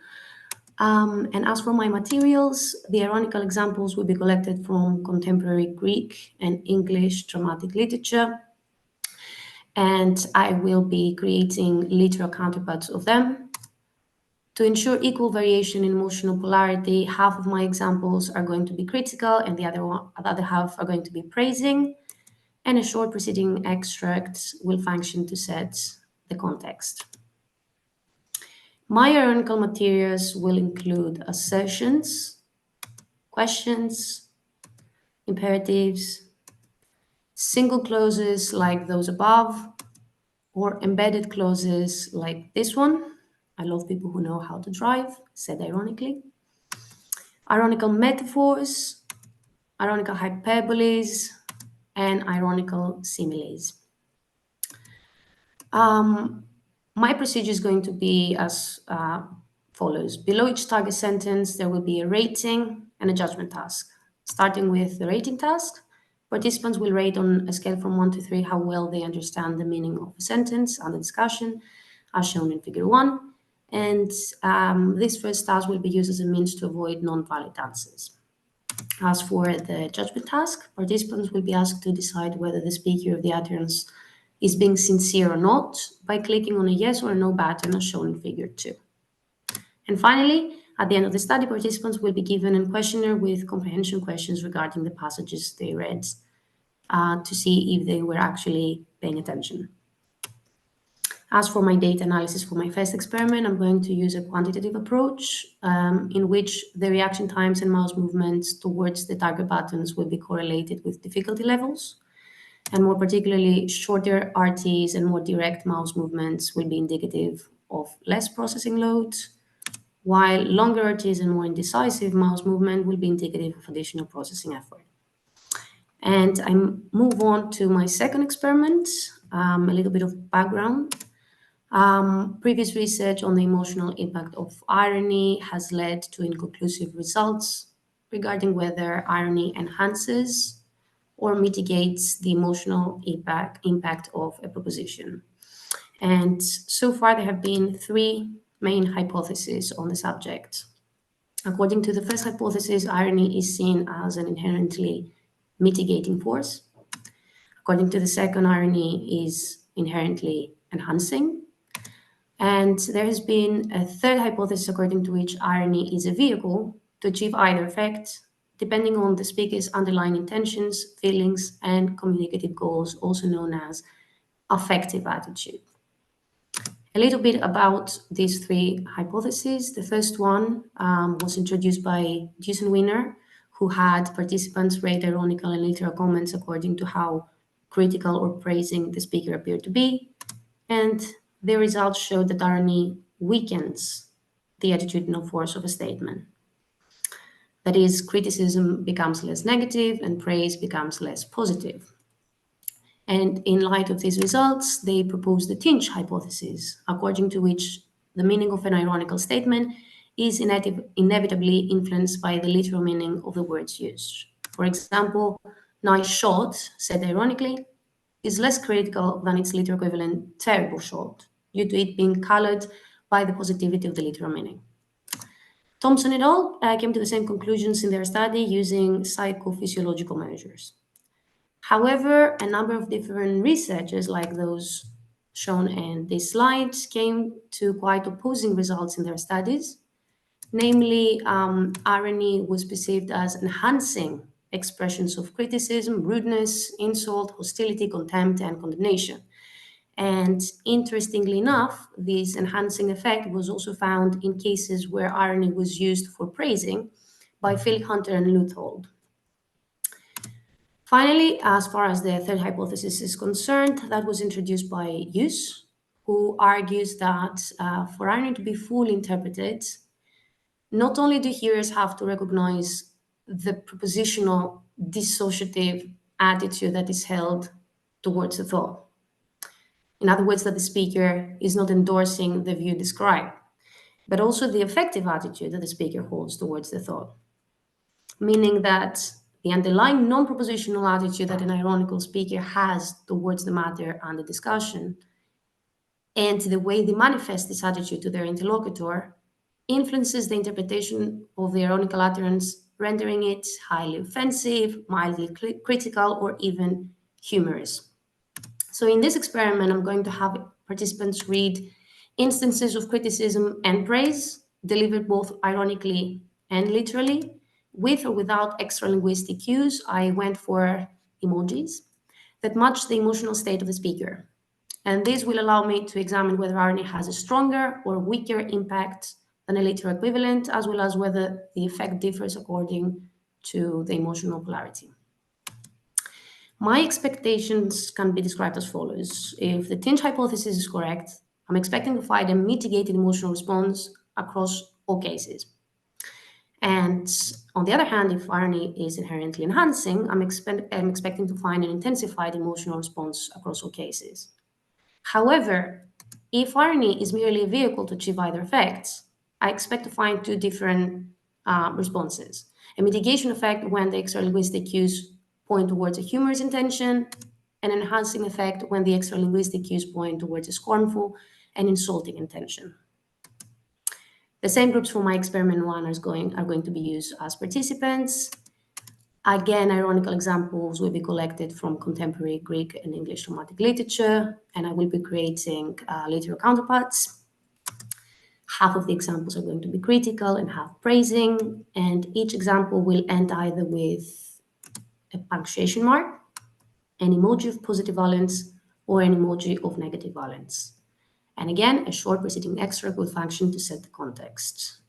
And as for my materials, the ironical examples will be collected from contemporary Greek and English dramatic literature, and I will be creating literal counterparts of them. To ensure equal variation in emotional polarity, half of my examples are going to be critical and the other half are going to be praising, and a short preceding extract will function to set the context. My ironical materials will include assertions, questions, imperatives, single clauses like those above, or embedded clauses like this one. I love people who know how to drive, said ironically. Ironical metaphors, ironical hyperboles, and ironical similes. My procedure is going to be as follows. Below each target sentence, there will be a rating and a judgment task. Starting with the rating task, participants will rate on a scale from 1 to 3 how well they understand the meaning of a sentence under discussion, as shown in figure 1. And this first task will be used as a means to avoid non-valid answers. As for the judgment task, participants will be asked to decide whether the speaker of the utterance is being sincere or not by clicking on a yes or a no button as shown in figure 2. And finally, at the end of the study, participants will be given a questionnaire with comprehension questions regarding the passages they read to see if they were actually paying attention. As for my data analysis for my first experiment, I'm going to use a quantitative approach in which the reaction times and mouse movements towards the target buttons will be correlated with difficulty levels. And more particularly, shorter RTs and more direct mouse movements will be indicative of less processing load, while longer RTs and more indecisive mouse movement will be indicative of additional processing effort. And I move on to my second experiment, a little bit of background. Previous research on the emotional impact of irony has led to inconclusive results regarding whether irony enhances or mitigates the emotional impact of a proposition. And so far, there have been 3 main hypotheses on the subject. According to the first hypothesis, irony is seen as an inherently mitigating force. According to the second, irony is inherently enhancing. And there has been a third hypothesis according to which irony is a vehicle to achieve either effect, depending on the speaker's underlying intentions, feelings, and communicative goals, also known as affective attitude. A little bit about these 3 hypotheses. The first one was introduced by Dusen-Wiener, who had participants rate ironical and literal comments according to how critical or praising the speaker appeared to be. And the results showed that irony weakens the attitudinal force of a statement. That is, criticism becomes less negative and praise becomes less positive. And in light of these results, they proposed the Tinch hypothesis, according to which the meaning of an ironical statement is inevitably influenced by the literal meaning of the words used. For example, nice shot, said ironically, is less critical than its literal equivalent, terrible shot, due to it being colored by the positivity of the literal meaning. Thompson et al. Came to the same conclusions in their study using psychophysiological measures. However, a number of different researchers, like those shown in this slide, came to quite opposing results in their studies. Namely, irony was perceived as enhancing expressions of criticism, rudeness, insult, hostility, contempt, and condemnation. And interestingly enough, this enhancing effect was also found in cases where irony was used for praising by Philip Hunter and Luthold. Finally, as far as the third hypothesis is concerned, that was introduced by Hughes, who argues that for irony to be fully interpreted, not only do hearers have to recognize the propositional dissociative attitude that is held towards the thought. In other words, that the speaker is not endorsing the view described, but also the affective attitude that the speaker holds towards the thought. Meaning that the underlying non-propositional attitude that an ironical speaker has towards the matter under discussion and the way they manifest this attitude to their interlocutor influences the interpretation of the ironical utterance, rendering it highly offensive, mildly critical, or even humorous. So in this experiment, I'm going to have participants read instances of criticism and praise, delivered both ironically and literally, with or without extra linguistic cues. I went for emojis that match the emotional state of the speaker. And this will allow me to examine whether irony has a stronger or weaker impact than a literal equivalent, as well as whether the effect differs according to the emotional polarity. My expectations can be described as follows. If the tinge hypothesis is correct, I'm expecting to find a mitigated emotional response across all cases. And on the other hand, if irony is inherently enhancing, I'm expecting to find an intensified emotional response across all cases. However, if irony is merely a vehicle to achieve either effects, I expect to find two different responses. A mitigation effect when the extralinguistic cues point towards a humorous intention, an enhancing effect when the extralinguistic cues point towards a scornful and insulting intention. The same groups for my experiment 1 are going to be used as participants. Again, ironical examples will be collected from contemporary Greek and English dramatic literature, and I will be creating literal counterparts. Half of the examples are going to be critical and half praising, and each example will end either with a punctuation mark, an emoji of positive valence, or an emoji of negative valence. And again, a short preceding extract with function to set the context.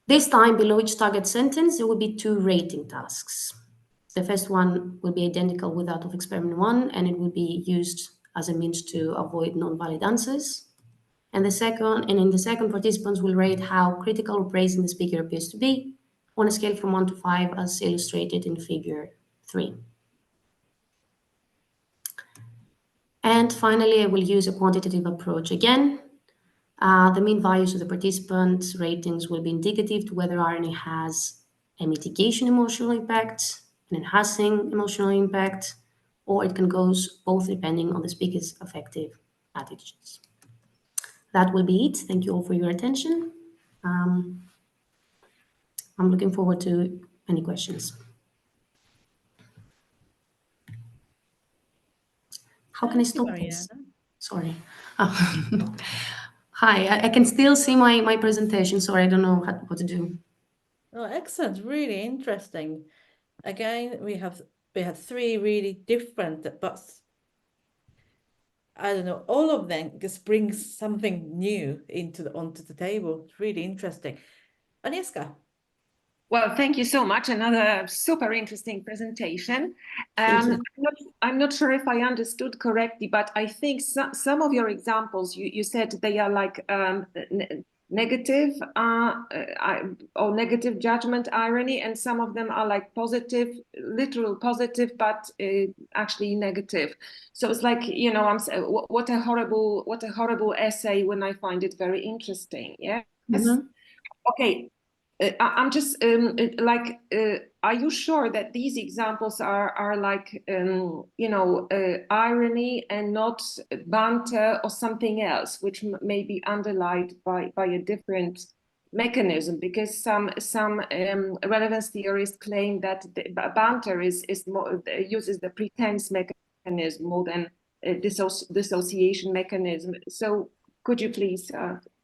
This time, below each target sentence, there will be 2 rating tasks. The first one will be identical with that of experiment 1, and it will be used as a means to avoid non-valid answers. And in the second, participants will rate how critical or praising the speaker appears to be on a scale from 1 to 5, as illustrated in figure 3. And finally, I will use a quantitative approach again. The mean values of the participants' ratings will be indicative to whether irony has a mitigation emotional impact, an enhancing emotional impact, or it can go both depending on the speaker's affective attitudes. That will be it. Thank you all for your attention. I'm looking forward to any questions. How can I stop this? Sorry. Hi, I can still see my presentation. Sorry, I don't know what to do. Oh, excellent. Really interesting. Again, we have 3 really different, but I don't know, all of them just brings something new onto the table. It's really interesting. Agnieszka. Well, thank you so much. Another super interesting presentation. I'm not sure if I understood correctly, but I think some of your examples, you said they are like negative or negative judgment irony, and some of them are like positive, literal positive, but actually negative. So it's like, you know, what a horrible essay when I find it very interesting. Yes. Mm-hmm. Okay. I'm just are you sure that these examples are like, you know, irony and not banter or something else, which may be underlined by a different mechanism? Because some relevance theorists claim that banter is more uses the pretense mechanism more than dissociation mechanism. So could you please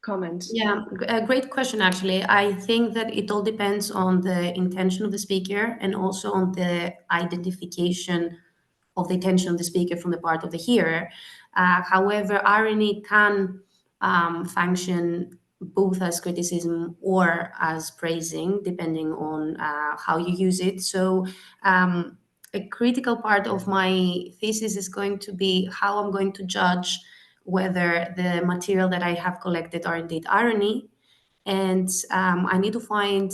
comment? Yeah, a great question, actually. I think that it all depends on the intention of the speaker and also on the identification of the intention of the speaker from the part of the hearer. However, irony can function both as criticism or as praising, depending on how you use it. So a critical part of my thesis is going to be how I'm going to judge whether the material that I have collected are indeed irony. And I need to find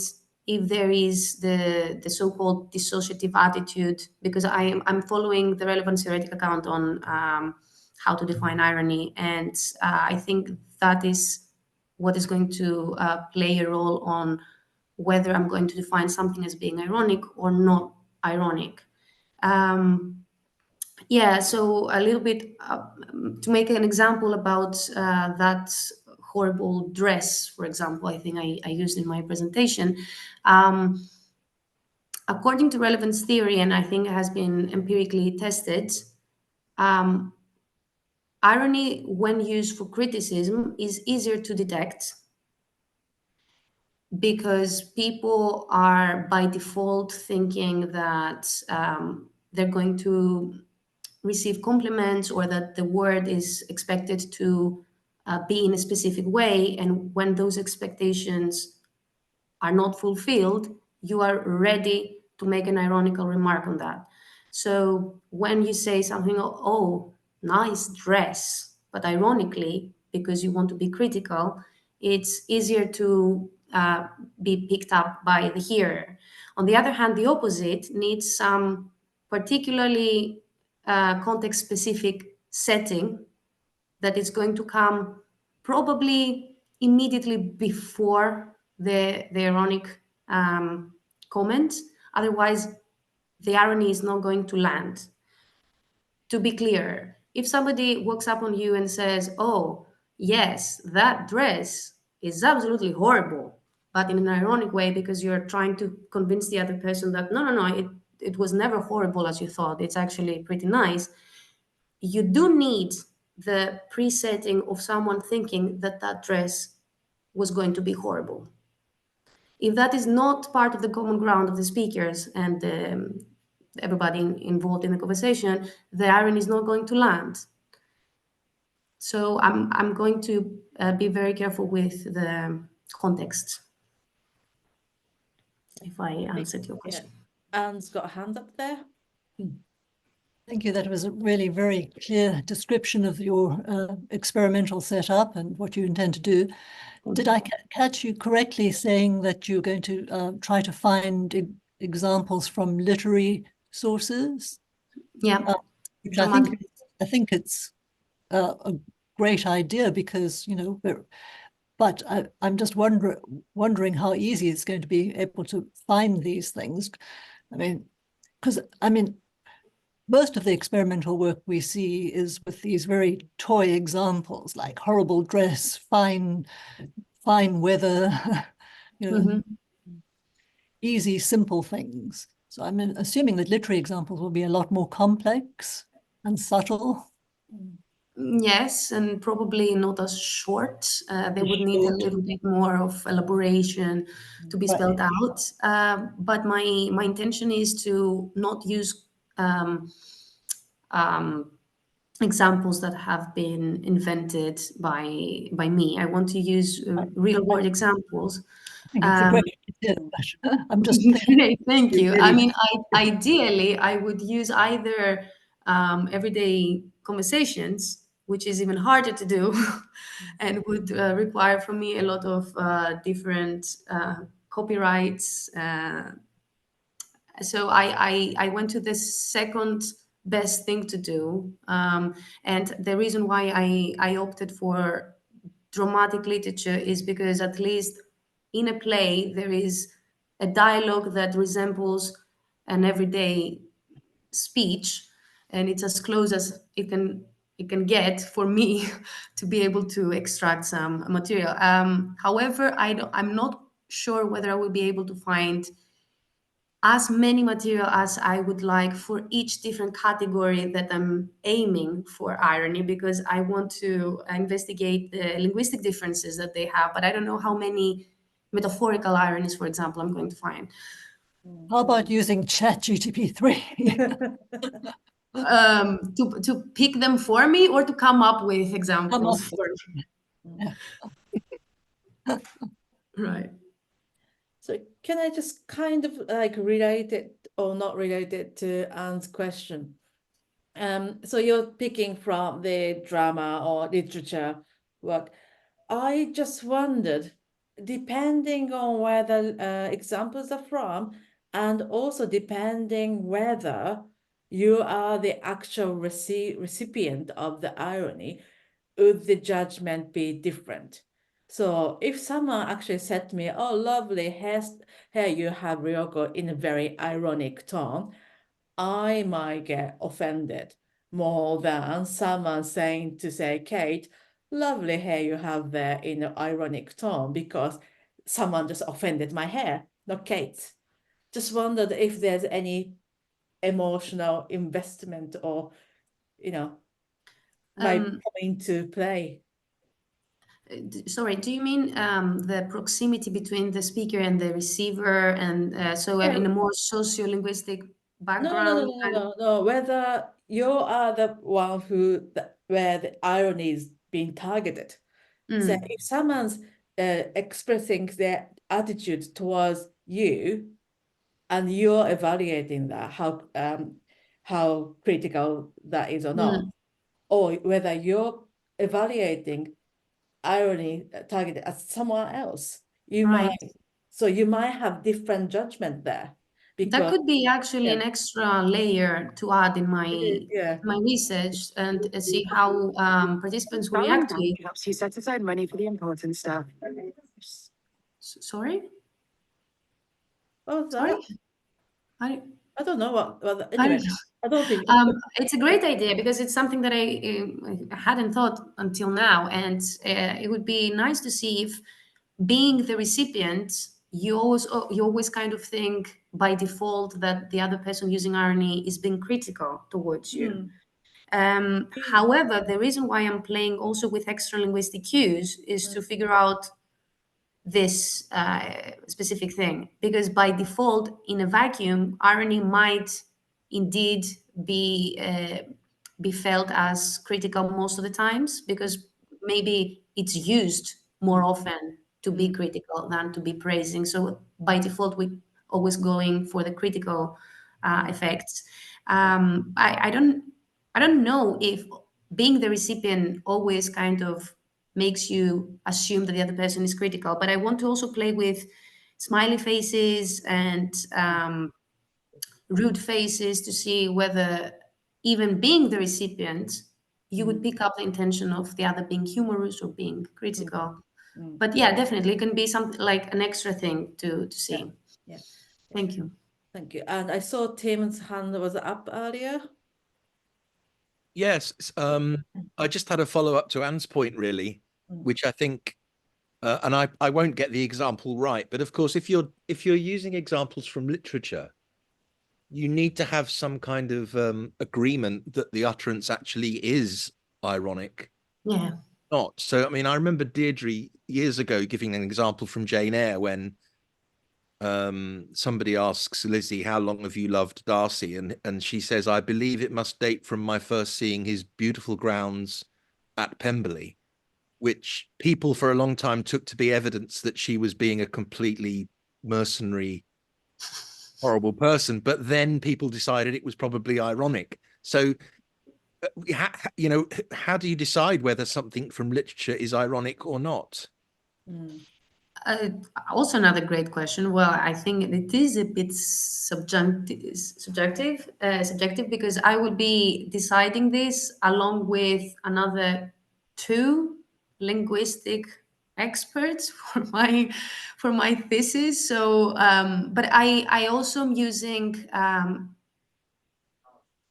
if there is the so-called dissociative attitude, because I'm following the relevance theoretic account on how to define irony. And I think that is what is going to play a role on whether I'm going to define something as being ironic or not ironic. Yeah, so a little bit to make an example about that horrible dress, for example, I think I used in my presentation. According to relevance theory, and I think it has been empirically tested, irony, when used for criticism, is easier to detect because people are by default thinking that they're going to receive compliments or that the word is expected to be in a specific way. And when those expectations are not fulfilled, you are ready to make an ironical remark on that. So when you say something, oh, nice dress, but ironically, because you want to be critical, it's easier to be picked up by the hearer. On the other hand, the opposite needs some particularly context-specific setting that is going to come probably immediately before the ironic comment. Otherwise, the irony is not going to land. To be clear, if somebody walks up on you and says, oh, yes, that dress is absolutely horrible, but in an ironic way, because you're trying to convince the other person that, no, it was never horrible as you thought. It's actually pretty nice. You do need the presetting of someone thinking that that dress was going to be horrible. If that is not part of the common ground of the speakers and everybody involved in the conversation, the irony is not going to land. So I'm going to be very careful with the context, if I answered your question. Yeah. Anne's got a hand up there. Thank you. That was a really very clear description of your experimental setup and what you intend to do. Did I catch you correctly saying that you're going to try to find examples from literary sources? Yeah. Which I think it's a great idea because, you know, but I'm just wondering how easy it's going to be able to find these things. I mean, because most of the experimental work we see is with these very toy examples, like horrible dress, fine weather, you know, easy, simple things. So I'm assuming that literary examples will be a lot more complex and subtle. Yes, and probably not as short. They would need a little bit more of elaboration to be spelled out. But my intention is to not use examples that have been invented by me. I want to use real world examples. I think it's a great idea. I'm just thinking. Thank you. I mean, ideally, I would use either everyday conversations, which is even harder to do, and would require from me a lot of different copyrights. So I went to the second best thing to do. And the reason why I opted for dramatic literature is because at least in a play, there is a dialogue that resembles an everyday speech, and it's as close as it can get for me to be able to extract some material. However, I'm not sure whether I will be able to find as many material as I would like for each different category that I'm aiming for irony, because I want to investigate the linguistic differences that they have, but I don't know how many metaphorical ironies, for example, I'm going to find. How about using ChatGPT-3? To pick them for me or to come up with examples for me? Yeah. Right. So can I just kind of like relate it or not relate it to Anne's question? So you're picking from the drama or literature work. I just wondered, depending on where the examples are from, and also depending whether you are the actual recipient of the irony, would the judgment be different? So if someone actually said to me, oh, lovely, here you have Ryoko in a very ironic tone, I might get offended more than someone saying to say, Kate, lovely hair you have there in an ironic tone, because someone just offended my hair, not Kate's. Just wondered if there's any emotional investment or, might come into play. Sorry, do you mean the proximity between the speaker and the receiver, and in a more socio-linguistic background? No. Whether you are the one where the irony is being targeted. So if someone's expressing their attitude towards you, and you're evaluating that, how critical that is or not, or whether you're evaluating irony targeted at someone else, you might have different judgment there. Because that could be actually an extra layer to add in my my research and see how participants will react to it. Helps you set aside money for the important stuff. Sorry? Oh, sorry? I don't know what anyway, I don't think it's a great idea because it's something that I hadn't thought until now, and it would be nice to see if, being the recipient, you always kind of think by default that the other person using irony is being critical towards you. However, the reason why I'm playing also with extra linguistic cues is to figure out this specific thing, because by default, in a vacuum, irony might indeed be felt as critical most of the times, because maybe it's used more often to be critical than to be praising. So by default, we always going for the critical effects. I don't know if being the recipient always kind of makes you assume that the other person is critical, but I want to also play with smiley faces and rude faces to see whether, even being the recipient, you would pick up the intention of the other being humorous or being critical. But yeah, definitely it can be something like an extra thing to see. Yeah. Thank you. Thank you. And I saw Tim's hand was up earlier. Yes, I just had a follow-up to Anne's point, really, which I think, and I won't get the example right, but of course, if you're using examples from literature, you need to have some kind of agreement that the utterance actually is ironic. Yeah. Not. So, I mean, I remember Deirdre years ago giving an example from Jane Eyre when somebody asks Lizzie, how long have you loved Darcy? And she says, I believe it must date from my first seeing his beautiful grounds at Pemberley, which people for a long time took to be evidence that she was being a completely mercenary, horrible person. But then people decided it was probably ironic. So, you know, how do you decide whether something from literature is ironic or not? Also another great question. Well, I think it is a bit subjective because I would be deciding this along with another two linguistic experts for my thesis. So, but I also am using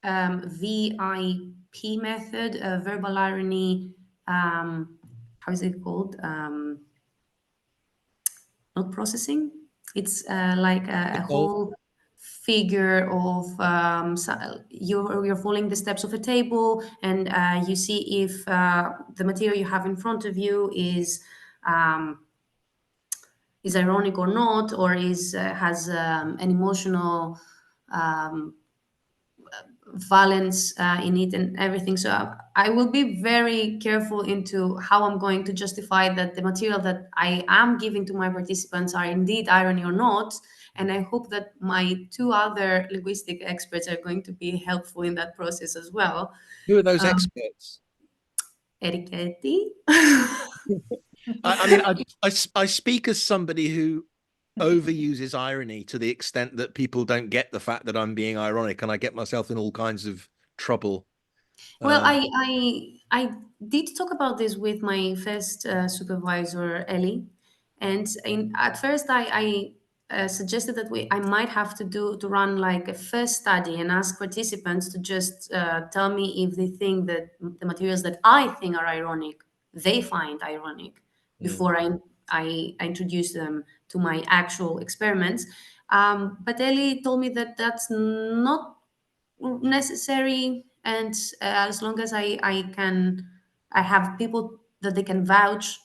VIP method, verbal irony. How is it called? Not processing. It's like a whole figure of you're following the steps of a table, and you see if the material you have in front of you is ironic or not, or has an emotional valence in it and everything. So I will be very careful into how I'm going to justify that the material that I am giving to my participants are indeed irony or not. And I hope that my two other linguistic experts are going to be helpful in that process as well. Who are those experts? Ericetti. I mean, I speak as somebody who overuses irony to the extent that people don't get the fact that I'm being ironic, and I get myself in all kinds of trouble. Well, I did talk about this with my first supervisor, Ellie, and at first I suggested that I might have to run like a first study and ask participants to just tell me if they think that the materials that I think are ironic, they find ironic before I introduce them to my actual experiments. But Ellie told me that that's not necessary, and as long as I have people that they can vouch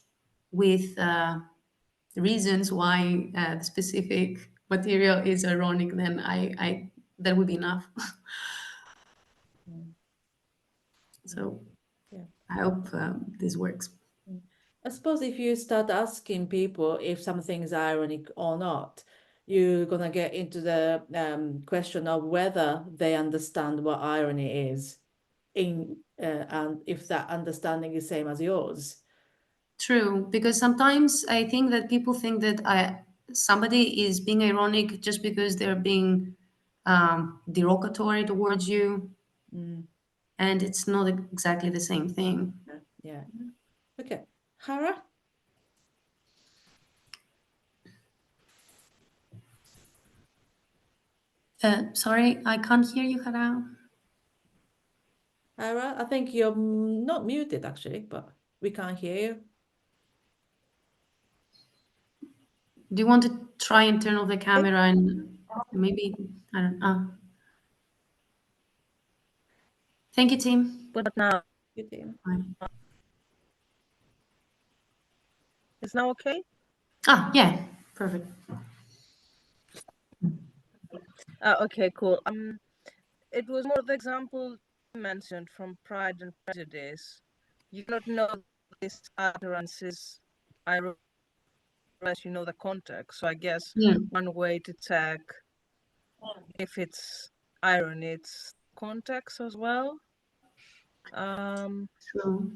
with reasons why the specific material is ironic, then I that would be enough. So I hope this works. I suppose if you start asking people if something is ironic or not, you're gonna get into the question of whether they understand what irony is, and if that understanding is same as yours. True, because sometimes I think that people think that somebody is being ironic just because they're being derogatory towards you, and it's not exactly the same thing. Yeah. Okay, Chara. Sorry, I can't hear you, Chara. Chara, I think you're not muted actually, but we can't hear you. Do you want to try and turn off the camera and maybe, I don't know. Thank you, team. But now, Bye. is now okay? Yeah, perfect. Okay, cool. It was more the example you mentioned from Pride and Prejudice. You don't know this utterances, I realize you know the context. So I guess one way to check if it's irony, it's context as well. True.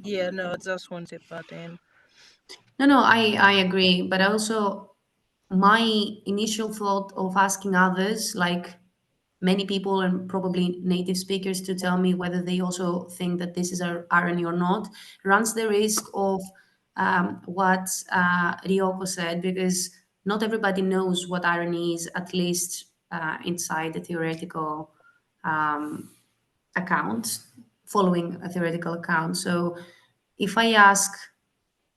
Yeah, no, I just want to put that in. No, I agree. But also, my initial thought of asking others, like many people and probably native speakers, to tell me whether they also think that this is irony or not, runs the risk of what Ryoko said, because not everybody knows what irony is, at least inside the theoretical account, following a theoretical account. So if I ask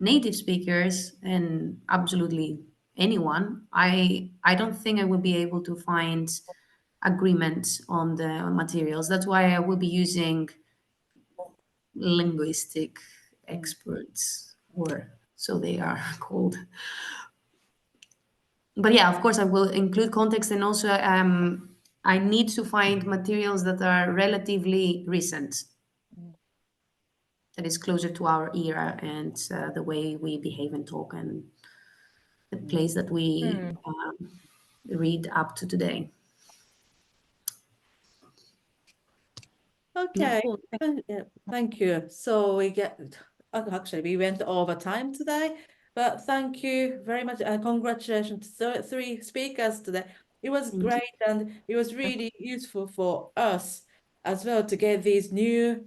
native speakers and absolutely anyone, I don't think I will be able to find agreement on the materials. That's why I will be using linguistic experts, or so they are called. But yeah, of course, I will include context, and also I need to find materials that are relatively recent, that is closer to our era and the way we behave and talk, and the place that we read up to today. Okay, thank you. So actually we went over time today, but thank you very much. Congratulations to three speakers today. It was great, and it was really useful for us as well to get these new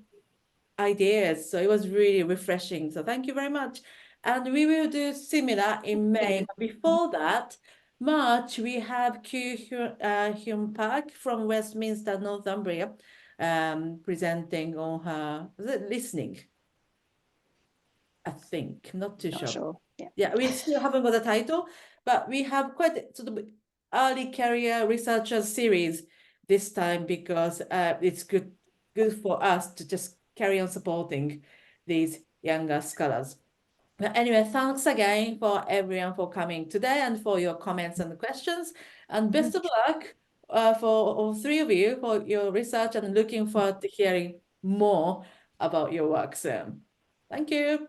ideas. So it was really refreshing. So thank you very much. And we will do similar in May. But before that, March, we have Hyun Park from Westminster, Northumbria, presenting on her listening. I think, not too sure. Yeah, we still haven't got a title, but we have quite sort of early career researchers series this time, because it's good for us to just carry on supporting these younger scholars. But anyway, thanks again for everyone for coming today and for your comments and questions. And best of luck for all three of you for your research, and looking forward to hearing more about your work soon. Thank you.